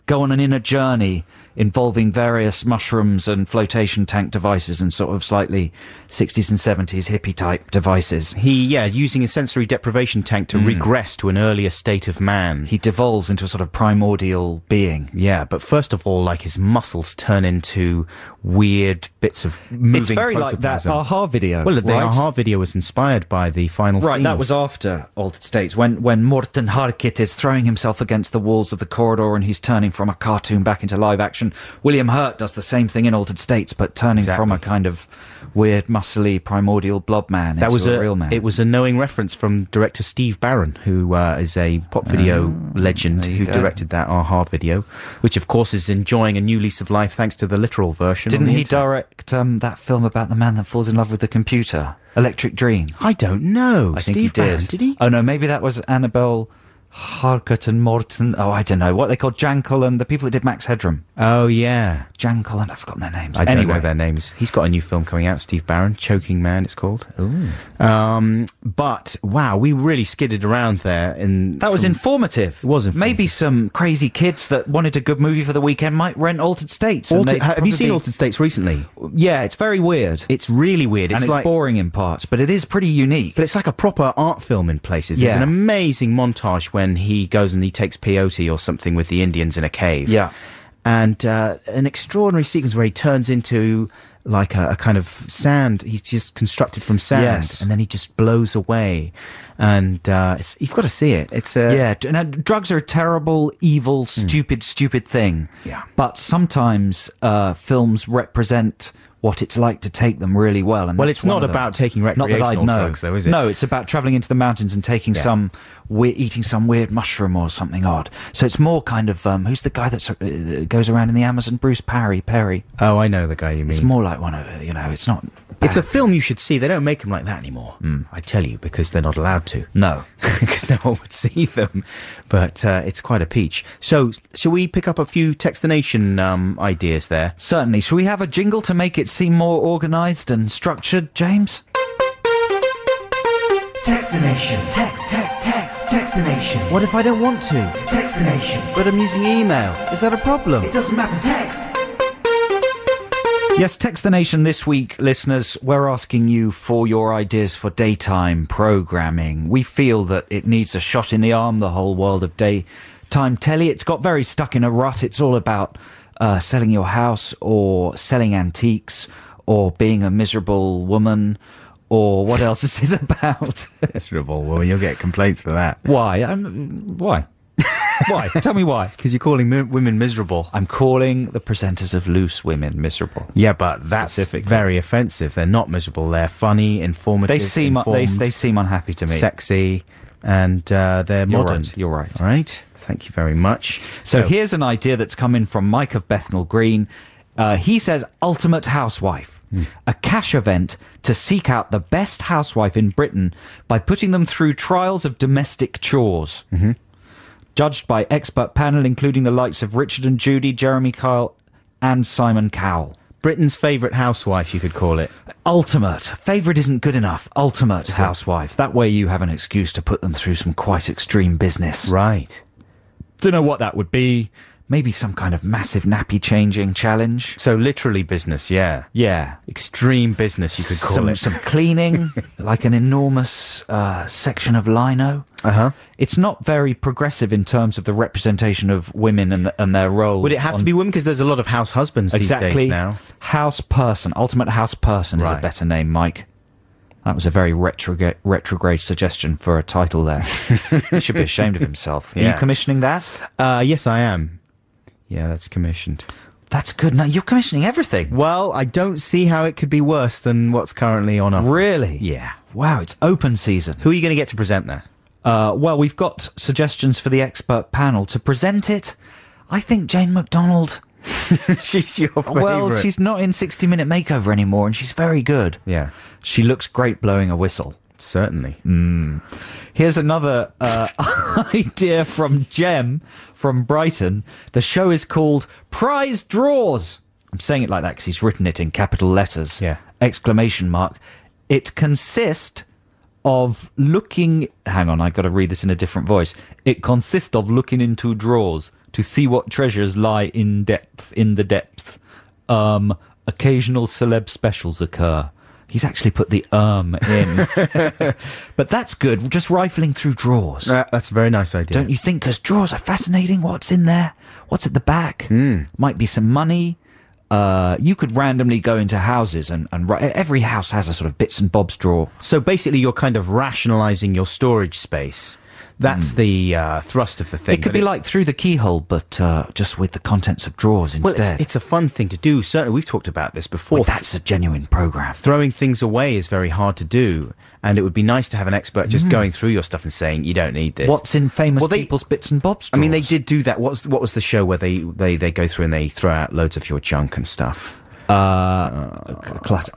Speaker 1: go on an inner journey involving various mushrooms and flotation tank devices and sort of slightly 60s and 70s hippie type devices.
Speaker 2: Using a sensory deprivation tank to regress to an earlier state of man.
Speaker 1: He devolves into a sort of primordial being.
Speaker 2: Yeah, but first of all, like his muscles turn into weird bits of moving
Speaker 1: It's very
Speaker 2: protoplasm.
Speaker 1: like that Aha video.
Speaker 2: Well, the
Speaker 1: right?
Speaker 2: Aha video was inspired by the final scenes.
Speaker 1: Right, that was after Altered States, when Morten Harket is throwing himself against the walls of the corridor and he's turning from a cartoon back into live action. William Hurt does the same thing in Altered States, but turning from a kind of weird, muscly, primordial blob man into a real man.
Speaker 2: It was a knowing reference from director Steve Barron, who is a pop video legend who directed that Aha video, which of course is enjoying a new lease of life thanks to the literal version.
Speaker 1: Didn't he direct that film about the man that falls in love with the computer, Electric Dreams?
Speaker 2: I don't know.
Speaker 1: I think
Speaker 2: Steve
Speaker 1: he
Speaker 2: Barron, did he?
Speaker 1: Oh no, maybe that was Annabelle Harket and Morton. Oh, I don't know. What they called Jankel and the people that did Max Headroom.
Speaker 2: Oh, yeah.
Speaker 1: Jankel and I've forgotten their names.
Speaker 2: I don't know their names. He's got a new film coming out, Steve Barron, Choking Man, it's called.
Speaker 1: Ooh.
Speaker 2: But, wow, we really skidded around there.
Speaker 1: That was informative.
Speaker 2: It was informative.
Speaker 1: Maybe some crazy kids that wanted a good movie for the weekend might rent Altered States.
Speaker 2: Have you seen Altered States recently?
Speaker 1: Yeah, it's very weird.
Speaker 2: It's really weird.
Speaker 1: It's like boring in parts, but it is pretty unique.
Speaker 2: But it's like a proper art film in places. There's an amazing montage when he goes and he takes peyote or something with the Indians in a cave.
Speaker 1: Yeah.
Speaker 2: And an extraordinary sequence where he turns into like a kind of sand. He's just constructed from sand.
Speaker 1: Yes.
Speaker 2: And then he just blows away. And you've got to see it. It's
Speaker 1: drugs are a terrible, evil, stupid thing.
Speaker 2: Yeah.
Speaker 1: But sometimes films represent what it's like to take them really well. And
Speaker 2: Well,
Speaker 1: that's
Speaker 2: it's not
Speaker 1: one of them.
Speaker 2: about taking
Speaker 1: Not that I'd
Speaker 2: recreational
Speaker 1: know.
Speaker 2: drugs, though, is it?
Speaker 1: No, it's about travelling into the mountains and taking eating some weird mushroom or something odd. So it's more kind of, who's the guy that goes around in the Amazon? Bruce Perry.
Speaker 2: Oh, I know the guy you mean.
Speaker 1: It's more like one of, it's not...
Speaker 2: It's a film you should see. They don't make them like that anymore. I tell you, because they're not allowed to.
Speaker 1: No.
Speaker 2: Because no one would see them. But it's quite a peach. So, shall we pick up a few Text the Nation ideas there?
Speaker 1: Certainly. Shall we have a jingle to make it seem more organised and structured, James?
Speaker 8: Text the Nation. Text the Nation.
Speaker 11: What if I don't want to?
Speaker 8: Text the Nation.
Speaker 11: But I'm using email. Is that a problem?
Speaker 8: It doesn't matter, text.
Speaker 1: Yes, Text the Nation this week, listeners. We're asking you for your ideas for daytime programming. We feel that it needs a shot in the arm, the whole world of daytime telly. It's got very stuck in a rut. It's all about selling your house or selling antiques or being a miserable woman, or what else is it about?
Speaker 2: Miserable. Well, you'll get complaints for that.
Speaker 1: Why? Why? Why? Tell me why.
Speaker 2: Because you're calling women miserable.
Speaker 1: I'm calling the presenters of Loose Women miserable.
Speaker 2: Yeah, but that's very offensive. They're not miserable. They're funny, informative,
Speaker 1: They seem unhappy to me.
Speaker 2: Sexy, and they're modern.
Speaker 1: You're right.
Speaker 2: All right. Thank you very much.
Speaker 1: So here's an idea that's come in from Mike of Bethnal Green. He says, Ultimate Housewife. A cash event to seek out the best housewife in Britain by putting them through trials of domestic chores.
Speaker 2: Mm-hmm.
Speaker 1: Judged by expert panel including the likes of Richard and Judy, Jeremy Kyle and Simon Cowell.
Speaker 2: Britain's favourite housewife, you could call it.
Speaker 1: Ultimate. Favourite isn't good enough. Ultimate housewife. That way you have an excuse to put them through some quite extreme business.
Speaker 2: Right.
Speaker 1: Don't know what that would be. Maybe some kind of massive nappy changing challenge.
Speaker 2: So literally business, yeah.
Speaker 1: Yeah.
Speaker 2: Extreme business, you could call it.
Speaker 1: Some cleaning, like an enormous section of lino.
Speaker 2: Uh-huh.
Speaker 1: It's not very progressive in terms of the representation of women and their role.
Speaker 2: Would it have to be women? Because there's a lot of house husbands these days now.
Speaker 1: House person. Ultimate house person is a better name, Mike. That was a very retrograde suggestion for a title there. He should be ashamed of himself. Are you commissioning that?
Speaker 2: Yes, I am. Yeah, that's commissioned.
Speaker 1: That's good. Now, you're commissioning everything.
Speaker 2: Well, I don't see how it could be worse than what's currently on offer.
Speaker 1: Really?
Speaker 2: Yeah.
Speaker 1: Wow, it's open season.
Speaker 2: Who are you going to get to present that?
Speaker 1: Well, we've got suggestions for the expert panel. To present it, I think Jane McDonald.
Speaker 2: She's your favourite.
Speaker 1: Well, she's not in 60 Minute Makeover anymore, and she's very good.
Speaker 2: Yeah.
Speaker 1: She looks great blowing a whistle.
Speaker 2: Certainly.
Speaker 1: Here's another idea from Jem from Brighton. The show is called Prize Draws. I'm saying it like that because he's written it in capital letters.
Speaker 2: Yeah.
Speaker 1: Exclamation mark. It consists of looking... Hang on, I've got to read this in a different voice. It consists of looking into drawers to see what treasures lie in the depth. Occasional celeb specials occur. He's actually put the in. But that's good. Just rifling through drawers.
Speaker 2: That's a very nice idea.
Speaker 1: Don't you think? Because drawers are fascinating. What's in there? What's at the back? Might be some money. You could randomly go into houses and every house has a sort of bits and bobs drawer.
Speaker 2: So basically you're kind of rationalising your storage space. That's the thrust of the thing.
Speaker 1: It could be like Through the Keyhole, but just with the contents of drawers instead.
Speaker 2: Well, it's a fun thing to do. Certainly, we've talked about this before.
Speaker 1: Well, that's a genuine programme.
Speaker 2: Throwing things away is very hard to do, and it would be nice to have an expert just going through your stuff and saying, you don't need this.
Speaker 1: What's in famous people's bits and bobs drawers?
Speaker 2: I mean, they did do that. What was the show where they go through and they throw out loads of your junk and stuff?
Speaker 1: Clutter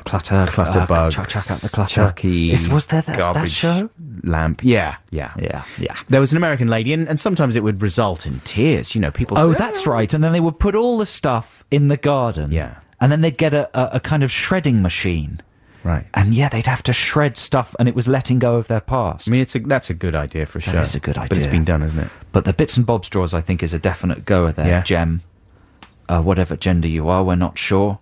Speaker 2: bugs,
Speaker 1: chuck out the clutter.
Speaker 2: Chucky,
Speaker 1: was there that show?
Speaker 2: Lamp, yeah. There was an American lady, and sometimes it would result in tears. You know, people.
Speaker 1: Oh, that's right. And then they would put all the stuff in the garden.
Speaker 2: Yeah,
Speaker 1: and then they'd get a kind of shredding machine.
Speaker 2: Right.
Speaker 1: And yeah, they'd have to shred stuff, and it was letting go of their past.
Speaker 2: I mean, that's a good idea for sure.
Speaker 1: That is a good idea.
Speaker 2: But it's been done, isn't it?
Speaker 1: But the bits and bobs drawers, I think, is a definite goer there.
Speaker 2: Yeah.
Speaker 1: Gem. Whatever gender you are, we're not sure.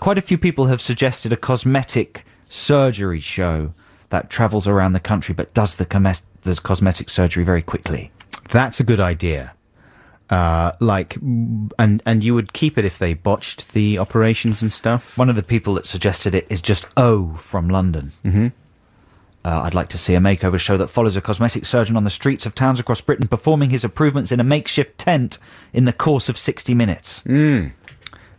Speaker 1: Quite a few people have suggested a cosmetic surgery show that travels around the country but does the cosmetic surgery very quickly.
Speaker 2: That's a good idea. And you would keep it if they botched the operations and stuff?
Speaker 1: One of the people that suggested it is just O from London.
Speaker 2: Mm-hmm.
Speaker 1: I'd like to see a makeover show that follows a cosmetic surgeon on the streets of towns across Britain performing his improvements in a makeshift tent in the course of 60 minutes.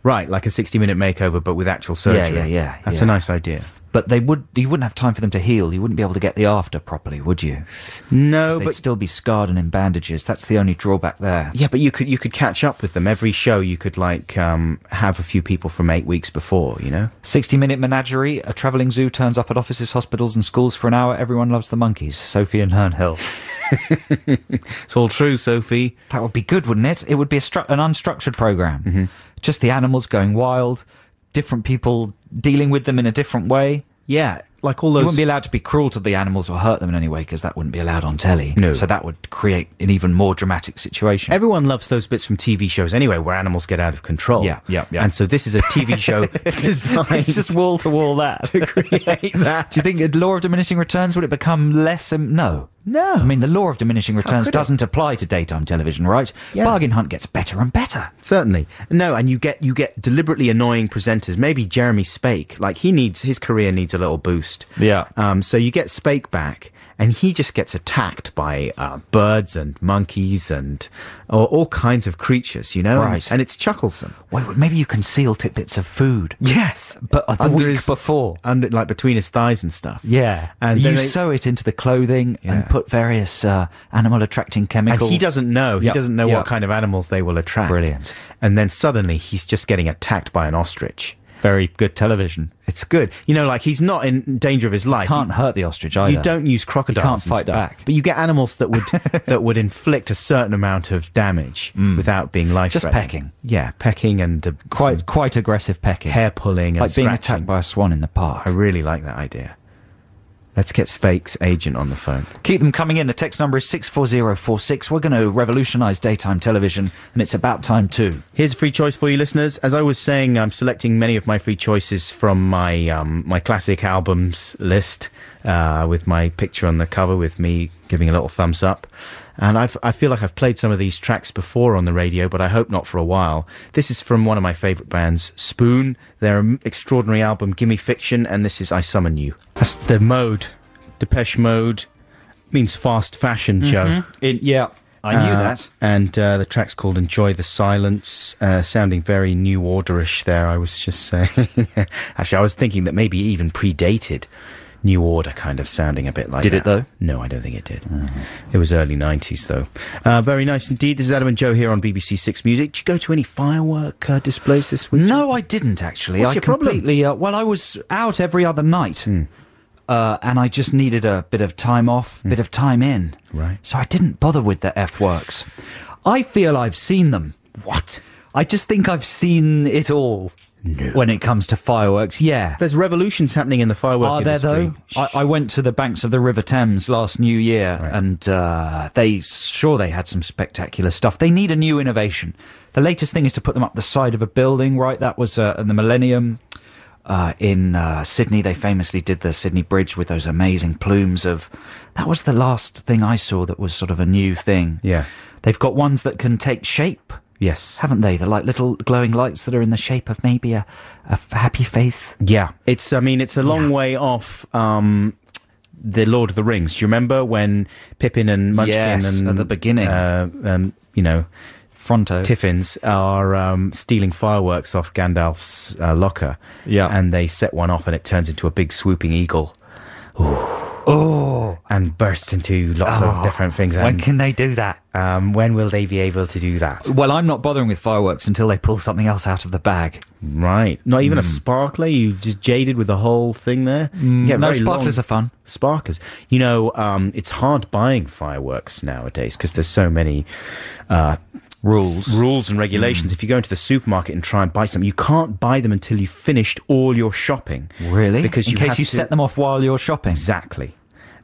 Speaker 2: Right, like a 60-minute makeover, but with actual surgery.
Speaker 1: Yeah.
Speaker 2: That's a nice idea.
Speaker 1: But you wouldn't have time for them to heal. You wouldn't be able to get the after properly, would you?
Speaker 2: No,
Speaker 1: They'd
Speaker 2: but
Speaker 1: still be scarred and in bandages. That's the only drawback there.
Speaker 2: yeah, but you could catch up with them. Every show you could have a few people from 8 weeks before,
Speaker 1: 60-minute menagerie. A travelling zoo turns up at offices, hospitals and schools for an hour. Everyone loves the monkeys. Sophie and Herne Hill.
Speaker 2: It's all true, Sophie.
Speaker 1: That would be good, wouldn't it? It would be an unstructured programme.
Speaker 2: Mm-hmm.
Speaker 1: Just the animals going wild, different people dealing with them in a different way.
Speaker 2: Yeah, like all those...
Speaker 1: You wouldn't be allowed to be cruel to the animals or hurt them in any way, because that wouldn't be allowed on telly.
Speaker 2: No.
Speaker 1: So that would create an even more dramatic situation.
Speaker 2: Everyone loves those bits from TV shows anyway, where animals get out of control.
Speaker 1: Yeah.
Speaker 2: And so this is a TV show designed
Speaker 1: It's just wall to wall that.
Speaker 2: to create that.
Speaker 1: Do you think the law of diminishing returns, would it become less? No.
Speaker 2: No.
Speaker 1: I mean, the law of diminishing returns
Speaker 2: could it?
Speaker 1: doesn't apply to daytime television, right?
Speaker 2: Yeah.
Speaker 1: Bargain Hunt gets better and better.
Speaker 2: Certainly. No, and you get deliberately annoying presenters. Maybe Jeremy Spake, like his career needs a little boost.
Speaker 1: Yeah.
Speaker 2: So you get Spake back, and he just gets attacked by birds and monkeys and all kinds of creatures,
Speaker 1: Right.
Speaker 2: And it's chucklesome.
Speaker 1: Wait, maybe you conceal tidbits of food.
Speaker 2: Yes.
Speaker 1: But the
Speaker 2: Under
Speaker 1: week before.
Speaker 2: Like between his thighs and stuff.
Speaker 1: Yeah.
Speaker 2: And
Speaker 1: you
Speaker 2: then
Speaker 1: sew it into the clothing and put various animal-attracting chemicals.
Speaker 2: And he doesn't know. He
Speaker 1: Yep,
Speaker 2: doesn't know
Speaker 1: yep.
Speaker 2: what kind of animals they will attract.
Speaker 1: Brilliant.
Speaker 2: And then suddenly he's just getting attacked by an ostrich.
Speaker 1: Very good television.
Speaker 2: It's good. Like he's not in danger of his life.
Speaker 1: Can't hurt the ostrich either.
Speaker 2: You don't use crocodiles.
Speaker 1: You can't
Speaker 2: and
Speaker 1: fight
Speaker 2: stuff,
Speaker 1: back.
Speaker 2: But you get animals that would that would inflict a certain amount of damage without being life-threatening.
Speaker 1: Just pecking.
Speaker 2: Yeah, pecking and
Speaker 1: Quite aggressive pecking.
Speaker 2: hair pulling and
Speaker 1: Like being
Speaker 2: scratching.
Speaker 1: attacked by a swan in the park.
Speaker 2: I really like that idea. Let's get Spake's agent on the phone.
Speaker 1: Keep them coming in. The text number is 64046. We're going to revolutionise daytime television, and it's about time too.
Speaker 2: Here's a free choice for you listeners. As I was saying, I'm selecting many of my free choices from my my classic albums list, with my picture on the cover with me giving a little thumbs up. And I feel like I've played some of these tracks before on the radio, but I hope not for a while. This is from one of my favourite bands, Spoon. Their extraordinary album, Gimme Fiction, and this is I Summon You. That's the mode. Depeche Mode means fast fashion, Joe.
Speaker 1: Yeah, I knew that.
Speaker 2: And the track's called Enjoy the Silence, sounding very New Order-ish there, I was just saying. Actually, I was thinking that maybe even predated New Order, kind of sounding a bit like
Speaker 1: Did
Speaker 2: that.
Speaker 1: it, though?
Speaker 2: No, I don't think it did. It was early 90s, though. Very nice indeed. This is Adam and Joe here on BBC Six Music. Did you go to any firework displays this week?
Speaker 1: No, I didn't actually.
Speaker 2: What's your problem?
Speaker 1: Completely. Well, I was out every other night, and I just needed a bit of time off, bit of time in.
Speaker 2: Right.
Speaker 1: So I didn't bother with the F works. I feel I've seen them.
Speaker 2: What?
Speaker 1: I just think I've seen it all. No. When it comes to fireworks, yeah.
Speaker 2: There's revolutions happening in the firework
Speaker 1: Are there,
Speaker 2: industry.
Speaker 1: though? I went to the banks of the River Thames last New Year, and they had some spectacular stuff. They need a new innovation. The latest thing is to put them up the side of a building, right? That was the Millennium. In Sydney, they famously did the Sydney Bridge with those amazing plumes of... That was the last thing I saw that was sort of a new thing.
Speaker 2: Yeah.
Speaker 1: They've got ones that can take shape.
Speaker 2: Yes.
Speaker 1: Haven't they? They're like little glowing lights that are in the shape of maybe a happy face.
Speaker 2: Yeah. It's a long way off the Lord of the Rings. Do you remember when Pippin and Munchkin and...
Speaker 1: at the beginning. Fronto.
Speaker 2: Tiffins are stealing fireworks off Gandalf's locker.
Speaker 1: Yeah.
Speaker 2: And they set one off and it turns into a big swooping eagle.
Speaker 1: Oh.
Speaker 2: And bursts into lots of different things.
Speaker 1: When can they do that?
Speaker 2: When will they be able to do that?
Speaker 1: Well, I'm not bothering with fireworks until they pull something else out of the bag.
Speaker 2: Right. Not even a sparkler? You just jaded with the whole thing there?
Speaker 1: No, sparklers are fun.
Speaker 2: Sparklers. It's hard buying fireworks nowadays because there's so many... rules and regulations. If you go into the supermarket and try and buy something, you can't buy them until you've finished all your shopping.
Speaker 1: Really?
Speaker 2: Because
Speaker 1: in case you set them off while you're shopping.
Speaker 2: Exactly.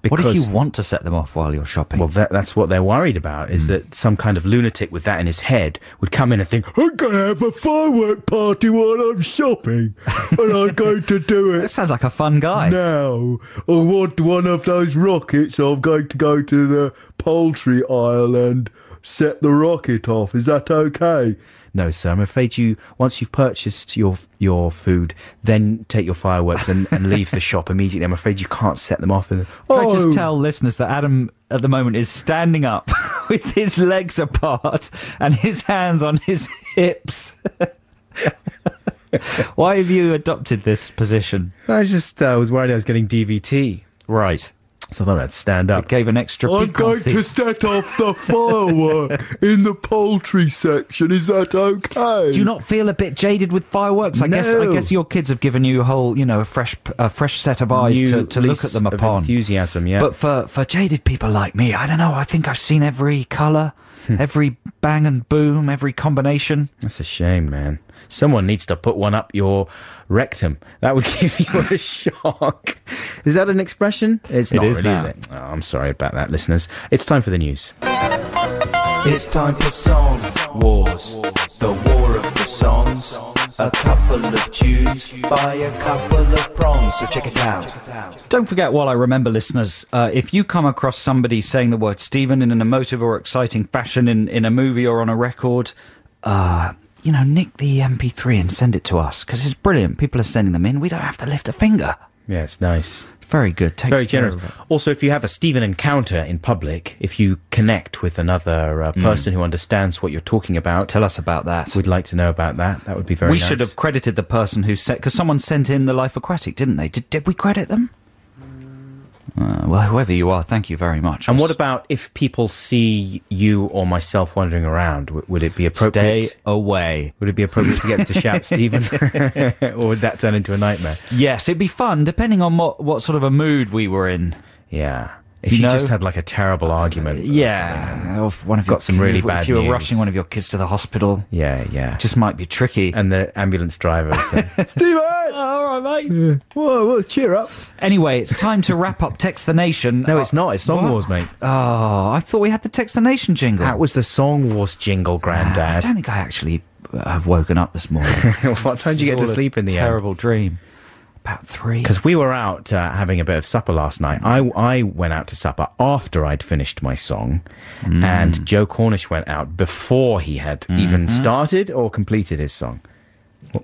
Speaker 1: What if you want to set them off while you're shopping?
Speaker 2: Well, that's what they're worried about, is that some kind of lunatic with that in his head would come in and think, I'm going to have a firework party while I'm shopping, and I'm going to do it.
Speaker 1: That sounds like a fun guy.
Speaker 2: Now, I want one of those rockets, so I'm going to go to the poultry aisle and set the rocket off. Is that okay? No, sir. I'm afraid once you've purchased your food, then take your fireworks and leave the shop immediately. I'm afraid you can't set them off.
Speaker 1: Can I just tell listeners that Adam at the moment is standing up with his legs apart and his hands on his hips. Why have you adopted this position?
Speaker 2: I just was worried I was getting DVT.
Speaker 1: Right.
Speaker 2: So I thought I'd stand up.
Speaker 1: It gave an extra
Speaker 11: I'm going
Speaker 1: piquancy.
Speaker 11: to set off the firework in the poultry section. Is that okay?
Speaker 1: Do you not feel a bit jaded with fireworks? I guess your kids have given you a whole, a fresh set of eyes
Speaker 2: New
Speaker 1: to look at them
Speaker 2: lease of
Speaker 1: upon.
Speaker 2: enthusiasm, yeah.
Speaker 1: But for jaded people like me, I don't know. I think I've seen every colour, every bang and boom, every combination.
Speaker 2: That's a shame, man. Someone needs to put one up your rectum. That would give you a shock. Is that an expression? It's not
Speaker 1: is
Speaker 2: really,
Speaker 1: now.
Speaker 2: is it? Oh, I'm sorry about that, listeners. It's time for the news.
Speaker 8: It's time for Song Wars, the war of the songs. A couple of tunes by a couple of prongs, so check it out.
Speaker 1: Don't forget, while I remember, listeners, if you come across somebody saying the word Stephen in an emotive or exciting fashion in a movie or on a record, nick the MP3 and send it to us, because it's brilliant. People are sending them in. We don't have to lift a finger.
Speaker 2: Yeah, it's nice.
Speaker 1: Very good. Takes
Speaker 2: Very
Speaker 1: care
Speaker 2: generous.
Speaker 1: of it.
Speaker 2: Also, if you have a Stephen encounter in public, if you connect with another person who understands what you're talking about,
Speaker 1: Tell us about that.
Speaker 2: we'd like to know about that. That would be very
Speaker 1: We
Speaker 2: nice.
Speaker 1: should have credited the person who sent, because someone sent in the Life Aquatic, didn't they? Did we credit them? Well, whoever you are, thank you very much.
Speaker 2: And what about if people see you or myself wandering around? Would it be appropriate?
Speaker 1: Stay away.
Speaker 2: Would it be appropriate to get them to shout Stephen? Or would that turn into a nightmare?
Speaker 1: Yes, it'd be fun, depending on what sort of a mood we were in.
Speaker 2: Yeah. If you
Speaker 1: No.
Speaker 2: just had like a terrible argument. or
Speaker 1: Yeah, or if one of
Speaker 2: Got some really bad
Speaker 1: If you were
Speaker 2: news.
Speaker 1: rushing one of your kids to the hospital,
Speaker 2: something. Yeah.
Speaker 1: it just might be tricky.
Speaker 2: And the ambulance driver said, Stephen!
Speaker 1: All right, mate.
Speaker 2: Whoa, cheer up.
Speaker 1: Anyway, it's time to wrap up Text the Nation.
Speaker 2: No, it's not. It's Song
Speaker 1: What?
Speaker 2: Wars, mate.
Speaker 1: Oh, I thought we had the Text the Nation jingle.
Speaker 2: That was the Song Wars jingle,
Speaker 1: I
Speaker 2: Grandad.
Speaker 1: don't think I actually have woken up this morning.
Speaker 2: What time did you get to
Speaker 1: It's all a
Speaker 2: sleep in the end?
Speaker 1: terrible dream. About 3.
Speaker 2: Because we were out having a bit of supper last night. I went out to supper after I'd finished my song, and Joe Cornish went out before he had even started or completed his song.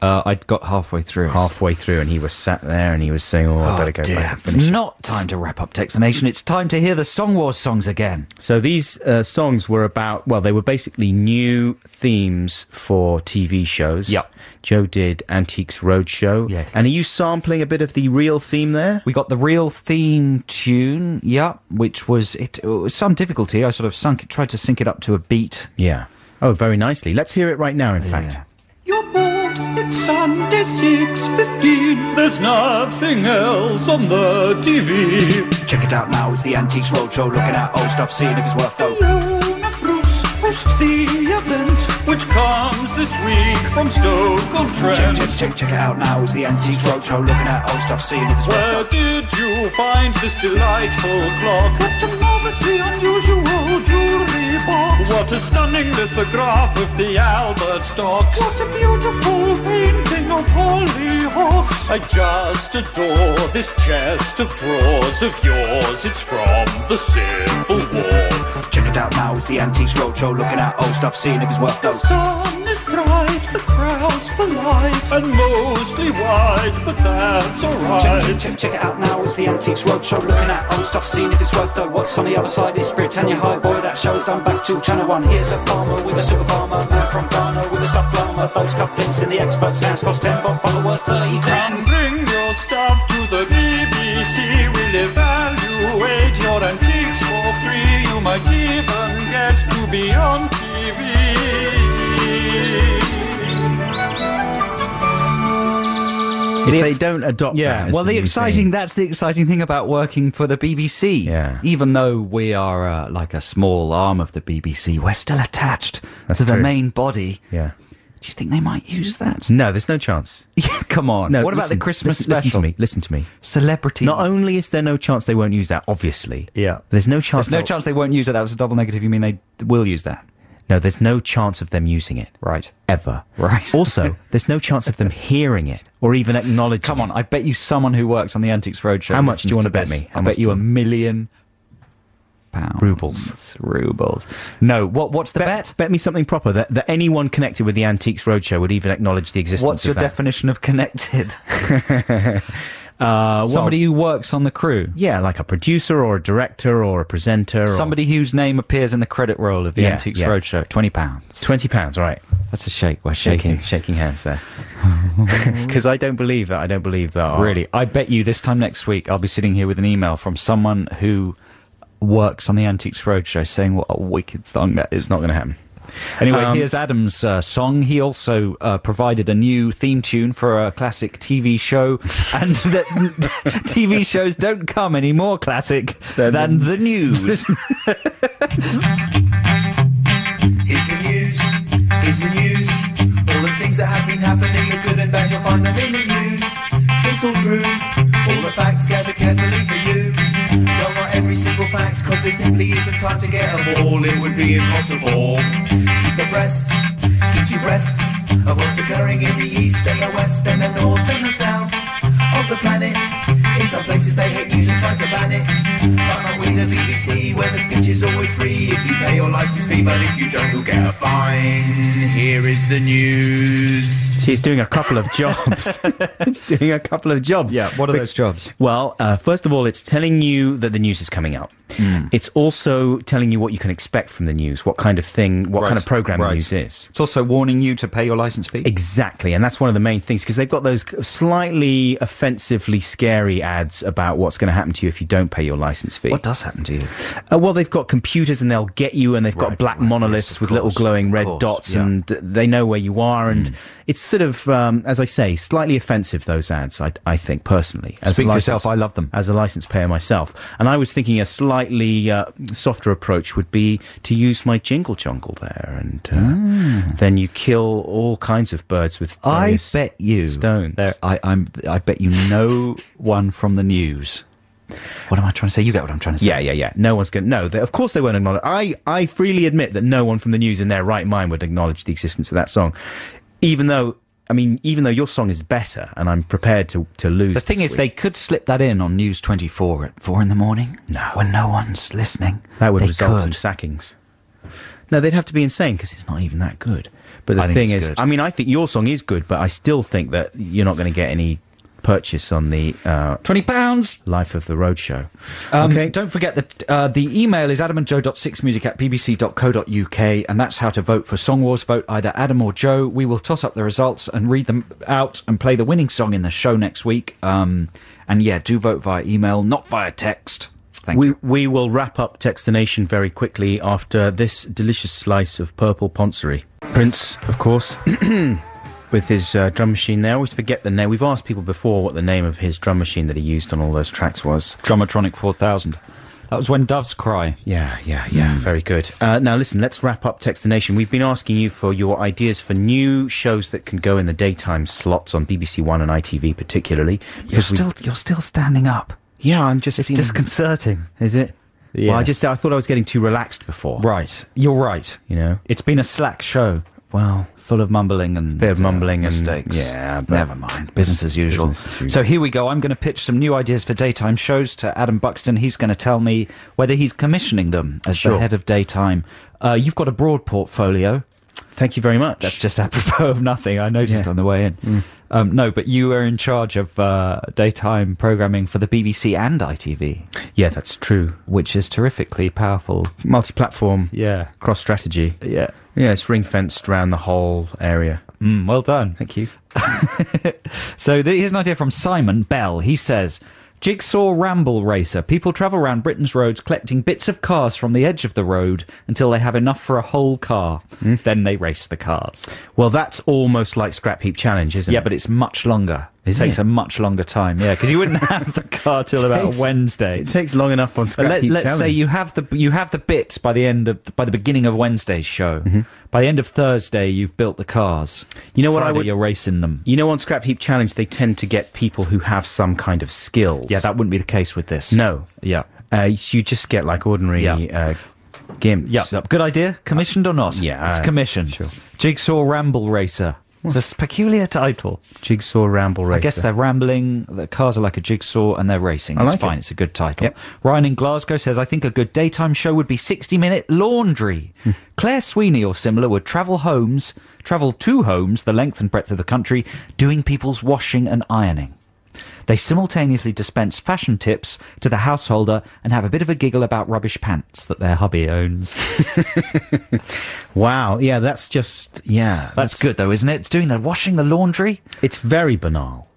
Speaker 1: I got halfway through.
Speaker 2: Halfway through, and he was sat there and he was saying, I better go
Speaker 1: dear.
Speaker 2: back and
Speaker 1: It's
Speaker 2: finish it."
Speaker 1: not time to wrap up Text the Nation. It's time to hear the Song Wars songs again.
Speaker 2: So these songs were about, well, they were basically new themes for TV shows.
Speaker 1: Yep.
Speaker 2: Joe did Antiques Roadshow.
Speaker 1: Yes.
Speaker 2: And are you sampling a bit of the real theme there?
Speaker 1: We got the real theme tune, which was it was some difficulty. I sort of tried to sync it up to a beat.
Speaker 2: Yeah. Oh, very nicely. Let's hear it right now, in fact.
Speaker 6: You're bored, it's Sunday 6:15. There's nothing else on the TV.
Speaker 1: Check it out now, it's the Antiques Roadshow, looking at old stuff, seeing if it's worth though.
Speaker 6: Fiona Bruce hosts the event, which comes this week from Stoke-on-Trent.
Speaker 1: Check it out now, it's the Antiques Roadshow, looking at old stuff, seeing if it's worth
Speaker 6: Where
Speaker 1: though.
Speaker 6: did you find this delightful clock? At a marvelously unusual jewelry box. What a stunning lithograph of the Albert Docks. What a beautiful painting of hollyhocks. I just adore this chest of drawers of yours. It's from the Civil War.
Speaker 1: Check it out now, it's the Antiques Roadshow, looking at old stuff, seeing if it's worth though.
Speaker 6: The sun is bright, the crowd's polite, and mostly white, but that's alright.
Speaker 1: Check it out now, it's the Antiques Roadshow, looking at old stuff, seeing if it's worth though. What's on the other side is Britannia High, boy, that show's done back to Channel 1. Here's a farmer with a super farmer, man from Ghana with a stuffed llama. Those cufflinks in the expert's hands cost 10 bob, bottle worth 30 grand.
Speaker 6: Bring your stuff to the BBC, we'll evaluate your antiques for free. You might even get to be on TV.
Speaker 2: If they don't adopt that as
Speaker 1: well,
Speaker 2: the new thing.
Speaker 1: that's the exciting thing about working for the BBC.
Speaker 2: Yeah.
Speaker 1: Even though we are like a small arm of the BBC, we're still attached
Speaker 2: That's
Speaker 1: to the
Speaker 2: true.
Speaker 1: main body.
Speaker 2: Yeah.
Speaker 1: Do you think they might use that?
Speaker 2: No, there's no chance.
Speaker 1: Yeah, come on.
Speaker 2: No,
Speaker 1: what about
Speaker 2: listen,
Speaker 1: the Christmas
Speaker 2: listen
Speaker 1: special?
Speaker 2: Listen to me.
Speaker 1: Celebrity.
Speaker 2: Not only is there no chance they won't use that, obviously.
Speaker 1: Yeah.
Speaker 2: There's no chance.
Speaker 1: There's no chance they won't use it. That was a double negative. You mean they will use that?
Speaker 2: No, there's no chance of them using it.
Speaker 1: Right.
Speaker 2: Ever.
Speaker 1: Right.
Speaker 2: Also, there's no chance of them hearing it or even acknowledging
Speaker 1: Come on,
Speaker 2: it.
Speaker 1: I bet you someone who works on the Antiques Roadshow.
Speaker 2: How much do you
Speaker 1: listens
Speaker 2: want to bet
Speaker 1: this.
Speaker 2: me?
Speaker 1: I
Speaker 2: How much
Speaker 1: bet you
Speaker 2: do
Speaker 1: £1 million.
Speaker 2: Rubles.
Speaker 1: Rubles. No, what's the bet?
Speaker 2: Bet me something proper that anyone connected with the Antiques Roadshow would even acknowledge the existence
Speaker 1: What's your
Speaker 2: of that.
Speaker 1: definition of connected? Somebody who works on the crew.
Speaker 2: Yeah, like a producer or a director or a presenter.
Speaker 1: Somebody whose name appears in the credit roll of the Antiques Roadshow. £20.
Speaker 2: £20, right.
Speaker 1: That's a shake. We're shaking
Speaker 2: hands there. Because I don't believe that.
Speaker 1: Really, I bet you this time next week I'll be sitting here with an email from someone who works on the Antiques Roadshow saying what a wicked song that is.
Speaker 2: Not going to happen.
Speaker 1: Anyway, here's Adam's song. He also provided a new theme tune for a classic TV show, and that TV shows don't come any more classic than the news.
Speaker 8: Here's the news, here's the news. All the things that have been happening, the good and bad, you'll find them in the news. It's all true, all the facts gathered carefully for you. Well, not every single fact, cause there simply isn't time to get them all. It would be impossible. Keep abreast, keep to rest of what's occurring in the east and the west and the north and the south of the planet. In some places they hate news and try to ban it, but not we the BBC, where the speech is always free if you pay your licence fee, but if you don't you'll get a fine. Here is the news.
Speaker 2: She's doing a couple of jobs. It's doing a couple of jobs.
Speaker 1: Yeah, what are those jobs?
Speaker 2: Well, first of all, it's telling you that the news is coming out. It's also telling you what you can expect from the news, what kind of thing, what kind of program the news is.
Speaker 1: It's also warning you to pay your licence fee.
Speaker 2: Exactly, and that's one of the main things, because they've got those slightly offensively scary ads about what's going to happen to you if you don't pay your licence fee.
Speaker 1: What does happen to you?
Speaker 2: Well, they've got computers and they'll get you, and they've got black monoliths with little glowing red dots, and they know where you are, and it's sort of, as I say, slightly offensive, those ads, I think, personally.
Speaker 1: Speak for yourself, I love them.
Speaker 2: As a licence payer myself. And I was thinking a slightly softer approach would be to use my jingle jungle there, and then you kill all kinds of birds with various stones.
Speaker 1: I bet you no one from the news. What am I trying to say? You get what I'm trying to say.
Speaker 2: Yeah. No one's going to... No, of course they won't acknowledge... I freely admit that no one from the news in their right mind would acknowledge the existence of that song. Even though your song is better, and I'm prepared to lose.
Speaker 1: The thing is, they could slip that in on News 24 at 4 a.m. when no one's listening.
Speaker 2: That would result in sackings. No, they'd have to be insane, because it's not even that good. But the thing is, I think your song is good, but I still think that you're not going to get any purchase on the
Speaker 1: £20
Speaker 2: Life of the Roadshow.
Speaker 1: Okay. Don't forget that the email is adamandjoe.sixmusic@bbc.co.uk, and that's how to vote for Song Wars. Vote either Adam or Joe. We will tot up the results and read them out and play the winning song in the show next week. And do vote via email, not via text. Thank you.
Speaker 2: We will wrap up Textination very quickly after this delicious slice of purple poncery. Prince, of course, with his drum machine there. I always forget the name. We've asked people before what the name of his drum machine that he used on all those tracks was.
Speaker 1: Drummatronic 4000. That was When Doves Cry.
Speaker 2: Yeah. Very good. Now, listen, let's wrap up Textination. We've been asking you for your ideas for new shows that can go in the daytime slots on BBC One and ITV particularly.
Speaker 1: You're still standing up.
Speaker 2: Yeah, I'm just...
Speaker 1: It's disconcerting.
Speaker 2: Is it? Yeah. Well, I thought I was getting too relaxed before.
Speaker 1: Right. You're right.
Speaker 2: You know?
Speaker 1: It's been a slack show.
Speaker 2: Well...
Speaker 1: Full of mumbling and mistakes.
Speaker 2: Yeah, but
Speaker 1: never mind. Business as usual. So here we go. I'm going to pitch some new ideas for daytime shows to Adam Buxton. He's going to tell me whether he's commissioning them as the head of daytime. You've got a broad portfolio.
Speaker 2: Thank you very much.
Speaker 1: That's just apropos of nothing. I noticed on the way in. No, but you are in charge of daytime programming for the BBC and ITV.
Speaker 2: Yeah, that's true.
Speaker 1: Which is terrifically powerful.
Speaker 2: Multi-platform.
Speaker 1: Yeah.
Speaker 2: Cross-strategy.
Speaker 1: Yeah.
Speaker 2: Yeah, it's ring-fenced around the whole area.
Speaker 1: Well done.
Speaker 2: Thank you.
Speaker 1: So here's an idea from Simon Bell. He says... Jigsaw Ramble Racer. People travel around Britain's roads collecting bits of cars from the edge of the road until they have enough for a whole car. Then they race the cars.
Speaker 2: Well, that's almost like Scrap Heap Challenge, isn't it?
Speaker 1: Yeah, but it's much longer.
Speaker 2: It
Speaker 1: takes a much longer time, yeah, because you wouldn't have the car till about Wednesday.
Speaker 2: It takes long enough on Scrap Heap Challenge.
Speaker 1: Let's say you have the bits by the beginning of Wednesday's show. By the end of Thursday, you've built the cars.
Speaker 2: You know
Speaker 1: Friday, you're racing them.
Speaker 2: You know, on Scrap Heap Challenge, they tend to get people who have some kind of skills.
Speaker 1: Yeah, that wouldn't be the case with this.
Speaker 2: No.
Speaker 1: Yeah.
Speaker 2: You just get like ordinary gimps.
Speaker 1: Yeah. Good idea. Commissioned or not?
Speaker 2: Yeah.
Speaker 1: It's commissioned.
Speaker 2: Sure.
Speaker 1: Jigsaw Ramble Racer. It's a peculiar title.
Speaker 2: Jigsaw Ramble Racer.
Speaker 1: I guess they're rambling, the cars are like a jigsaw, and they're racing. It's fine, it's a good title.
Speaker 2: Yep.
Speaker 1: Ryan in Glasgow says, I think a good daytime show would be 60-minute laundry. Claire Sweeney or similar would travel to homes the length and breadth of the country, doing people's washing and ironing. They simultaneously dispense fashion tips to the householder and have a bit of a giggle about rubbish pants that their hubby owns.
Speaker 2: Wow. Yeah, that's just... Yeah.
Speaker 1: That's good, though, isn't it? It's doing the washing, the laundry.
Speaker 2: It's very banal.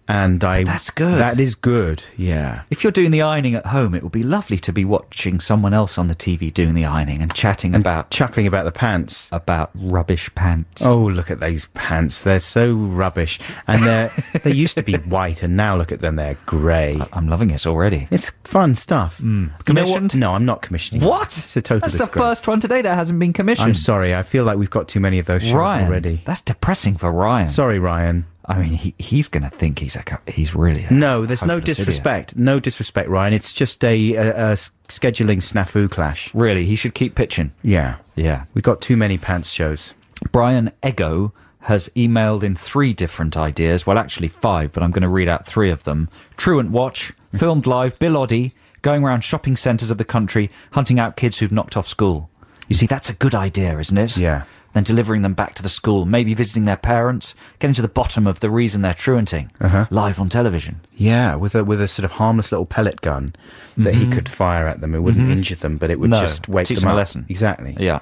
Speaker 2: And
Speaker 1: that's good.
Speaker 2: That is good, yeah.
Speaker 1: If you're doing the ironing at home, it would be lovely to be watching someone else on the TV doing the ironing and chuckling about
Speaker 2: the pants.
Speaker 1: About rubbish pants.
Speaker 2: Oh, look at these pants. They're so rubbish. And they used to be white, and now look at them, they're grey.
Speaker 1: I'm loving it already.
Speaker 2: It's fun stuff.
Speaker 1: Commissioned?
Speaker 2: No, I'm not commissioning.
Speaker 1: What?
Speaker 2: It's a total
Speaker 1: That's
Speaker 2: disgrace.
Speaker 1: the first one today that hasn't been commissioned.
Speaker 2: I'm sorry. I feel like we've got too many of those shows
Speaker 1: Ryan,
Speaker 2: already.
Speaker 1: That's depressing for Ryan.
Speaker 2: Sorry, Ryan.
Speaker 1: I mean, he's going to think he's really
Speaker 2: no. There's no
Speaker 1: hopeless
Speaker 2: disrespect. No disrespect, Ryan. It's just a scheduling snafu clash.
Speaker 1: Really, he should keep pitching.
Speaker 2: Yeah,
Speaker 1: yeah.
Speaker 2: We've got too many pants shows.
Speaker 1: Brian Ego has emailed in 3 different ideas. Well, actually 5, but I'm going to read out 3 of them. Truant Watch, filmed live, Bill Oddie, going around shopping centres of the country, hunting out kids who've knocked off school. You see, that's a good idea, isn't it?
Speaker 2: Yeah.
Speaker 1: Then delivering them back to the school, maybe visiting their parents, getting to the bottom of the reason they're truanting, live on television.
Speaker 2: Yeah, with a sort of harmless little pellet gun that he could fire at them. It wouldn't injure them, but it would just wake
Speaker 1: teach
Speaker 2: them up.
Speaker 1: a lesson.
Speaker 2: Exactly.
Speaker 1: Yeah.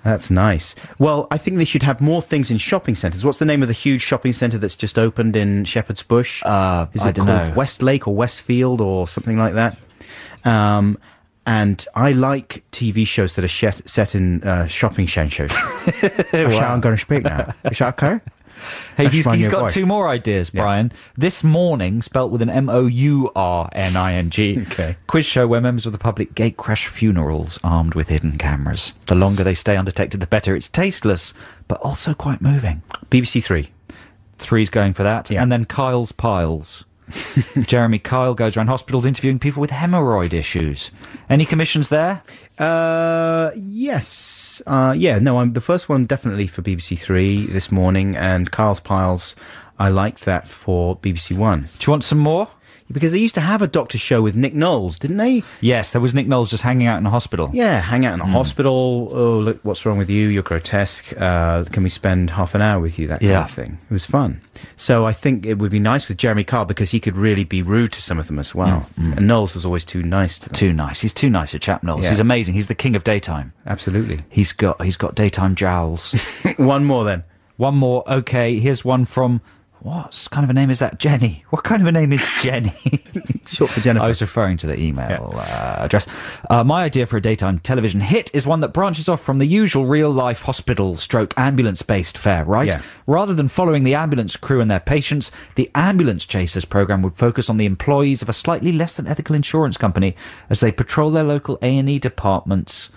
Speaker 2: That's nice. Well, I think they should have more things in shopping centres. What's the name of the huge shopping centre that's just opened in Shepherd's Bush? Is
Speaker 1: I
Speaker 2: it
Speaker 1: don't
Speaker 2: called
Speaker 1: know.
Speaker 2: Westlake or Westfield or something like that? And I like TV shows that are set in shopping centres. I'm going to speak now. Is that okay?
Speaker 1: Hey, he's
Speaker 2: your
Speaker 1: got
Speaker 2: voice.
Speaker 1: 2 more ideas, Brian. This Morning, spelt with an Mourning.
Speaker 2: Okay.
Speaker 1: Quiz show where members of the public gatecrash funerals armed with hidden cameras. The longer they stay undetected, the better. It's tasteless, but also quite moving.
Speaker 2: BBC 3.
Speaker 1: 3's going for that.
Speaker 2: Yeah.
Speaker 1: And then Kyle's Piles. Jeremy Kyle goes around hospitals interviewing people with hemorrhoid issues. Any commissions there?
Speaker 2: Yes. I'm the first one definitely for BBC 3 This Morning, and Kyle's Piles, I liked that for BBC 1.
Speaker 1: Do you want some more?
Speaker 2: Because they used to have a doctor show with Nick Knowles, didn't they?
Speaker 1: Yes, there was Nick Knowles just hanging out in a hospital.
Speaker 2: Yeah, hang out in a hospital. Oh, look, what's wrong with you? You're grotesque. Can we spend half an hour with you? That kind of thing. It was fun. So I think it would be nice with Jeremy Kyle because he could really be rude to some of them as well. And Knowles was always too nice to them.
Speaker 1: Too nice. He's too nice, a chap, Knowles.
Speaker 2: Yeah.
Speaker 1: He's amazing. He's the king of daytime.
Speaker 2: Absolutely.
Speaker 1: He's got daytime jowls.
Speaker 2: One more then.
Speaker 1: One more. Okay, here's one from... What kind of a name is that? Jenny. What kind of a name is Jenny?
Speaker 2: Short for Jennifer.
Speaker 1: I was referring to the email address. My idea for a daytime television hit is one that branches off from the usual real-life hospital/ambulance-based fare, right?
Speaker 2: Yeah.
Speaker 1: Rather than following the ambulance crew and their patients, the Ambulance Chasers programme would focus on the employees of a slightly less than ethical insurance company as they patrol their local A&E departments.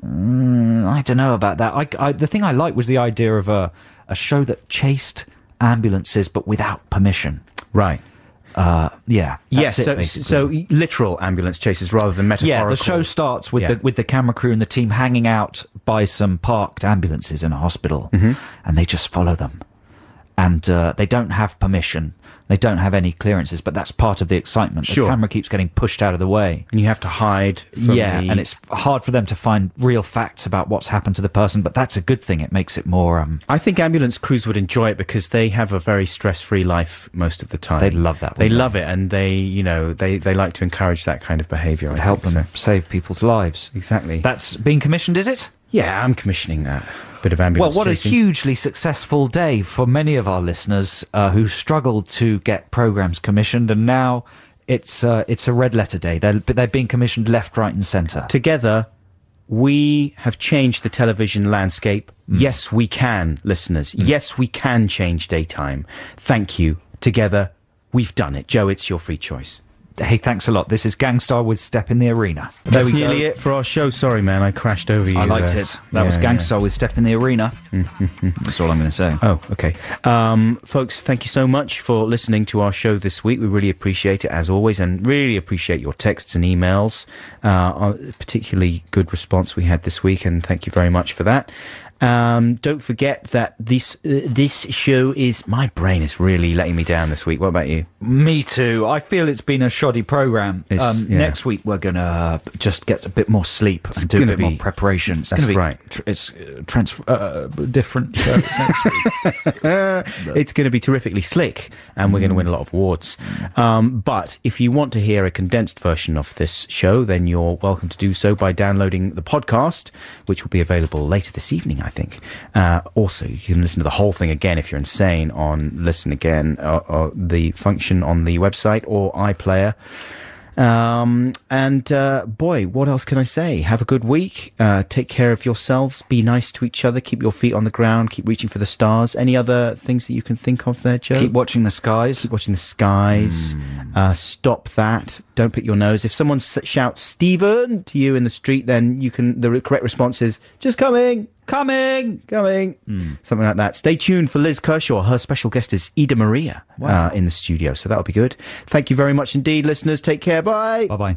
Speaker 1: I don't know about that. The thing I liked was the idea of a show that chased ambulances but without permission.
Speaker 2: Right.
Speaker 1: Yeah.
Speaker 2: Yes,
Speaker 1: That's
Speaker 2: so literal ambulance chases rather than metaphorical.
Speaker 1: Yeah, the show starts with the camera crew and the team hanging out by some parked ambulances in a hospital, and they just follow them. And they don't have permission. They don't have any clearances, but that's part of the excitement.
Speaker 2: Sure.
Speaker 1: The camera keeps getting pushed out of the way.
Speaker 2: And you have to hide from
Speaker 1: and it's hard for them to find real facts about what's happened to the person, but that's a good thing. It makes it more...
Speaker 2: I think ambulance crews would enjoy it because they have a very stress-free life most of the time.
Speaker 1: They'd love that.
Speaker 2: They love it, and they like to encourage that kind of behaviour.
Speaker 1: It'd help them save people's lives.
Speaker 2: Exactly.
Speaker 1: That's being commissioned, is it?
Speaker 2: Yeah, I'm commissioning that bit of ambulance
Speaker 1: Well, what
Speaker 2: chasing.
Speaker 1: a hugely successful day for many of our listeners who struggled to get programmes commissioned, and now it's a red letter day. They're being commissioned left, right and centre.
Speaker 2: Together, we have changed the television landscape. Yes, we can, listeners. Yes, we can change daytime. Thank you. Together, we've done it. Joe, it's your free choice.
Speaker 1: Hey, thanks a lot. This is Gangstar with Step in the Arena.
Speaker 2: That's nearly it for our show. Sorry, man, I crashed over you.
Speaker 1: I liked it. That was Gangstar with Step in the Arena. That's all I'm going to say.
Speaker 2: Oh, okay. Folks, thank you so much for listening to our show this week. We really appreciate it, as always, and really appreciate your texts and emails. Particularly good response we had this week, and thank you very much for that. Don't forget that this show is... My brain is really letting me down this week. What about you?
Speaker 1: Me too. I feel it's been a shoddy programme. Next week we're going to just get a bit more sleep and do a bit more preparation. It's
Speaker 2: That's
Speaker 1: gonna be,
Speaker 2: right.
Speaker 1: It's different show next week.
Speaker 2: It's going to be terrifically slick, and we're going to win a lot of awards. But if you want to hear a condensed version of this show, then you're welcome to do so by downloading the podcast, which will be available later this evening, I think. Also, you can listen to the whole thing again if you're insane on Listen Again, or the function on the website, or iPlayer. Boy, what else can I say? Have a good week. Take care of yourselves. Be nice to each other. Keep your feet on the ground. Keep reaching for the stars. Any other things that you can think of there, Joe?
Speaker 1: Keep watching the skies.
Speaker 2: Keep watching the skies. Stop that. Don't pick your nose. If someone shouts Stephen to you in the street, then the correct response is just coming. Something like that. Stay tuned for Liz Kershaw. Her special guest is Ida Maria in the studio, so that'll be good. Thank you very much indeed, listeners. Take care. Bye.
Speaker 1: Bye-bye.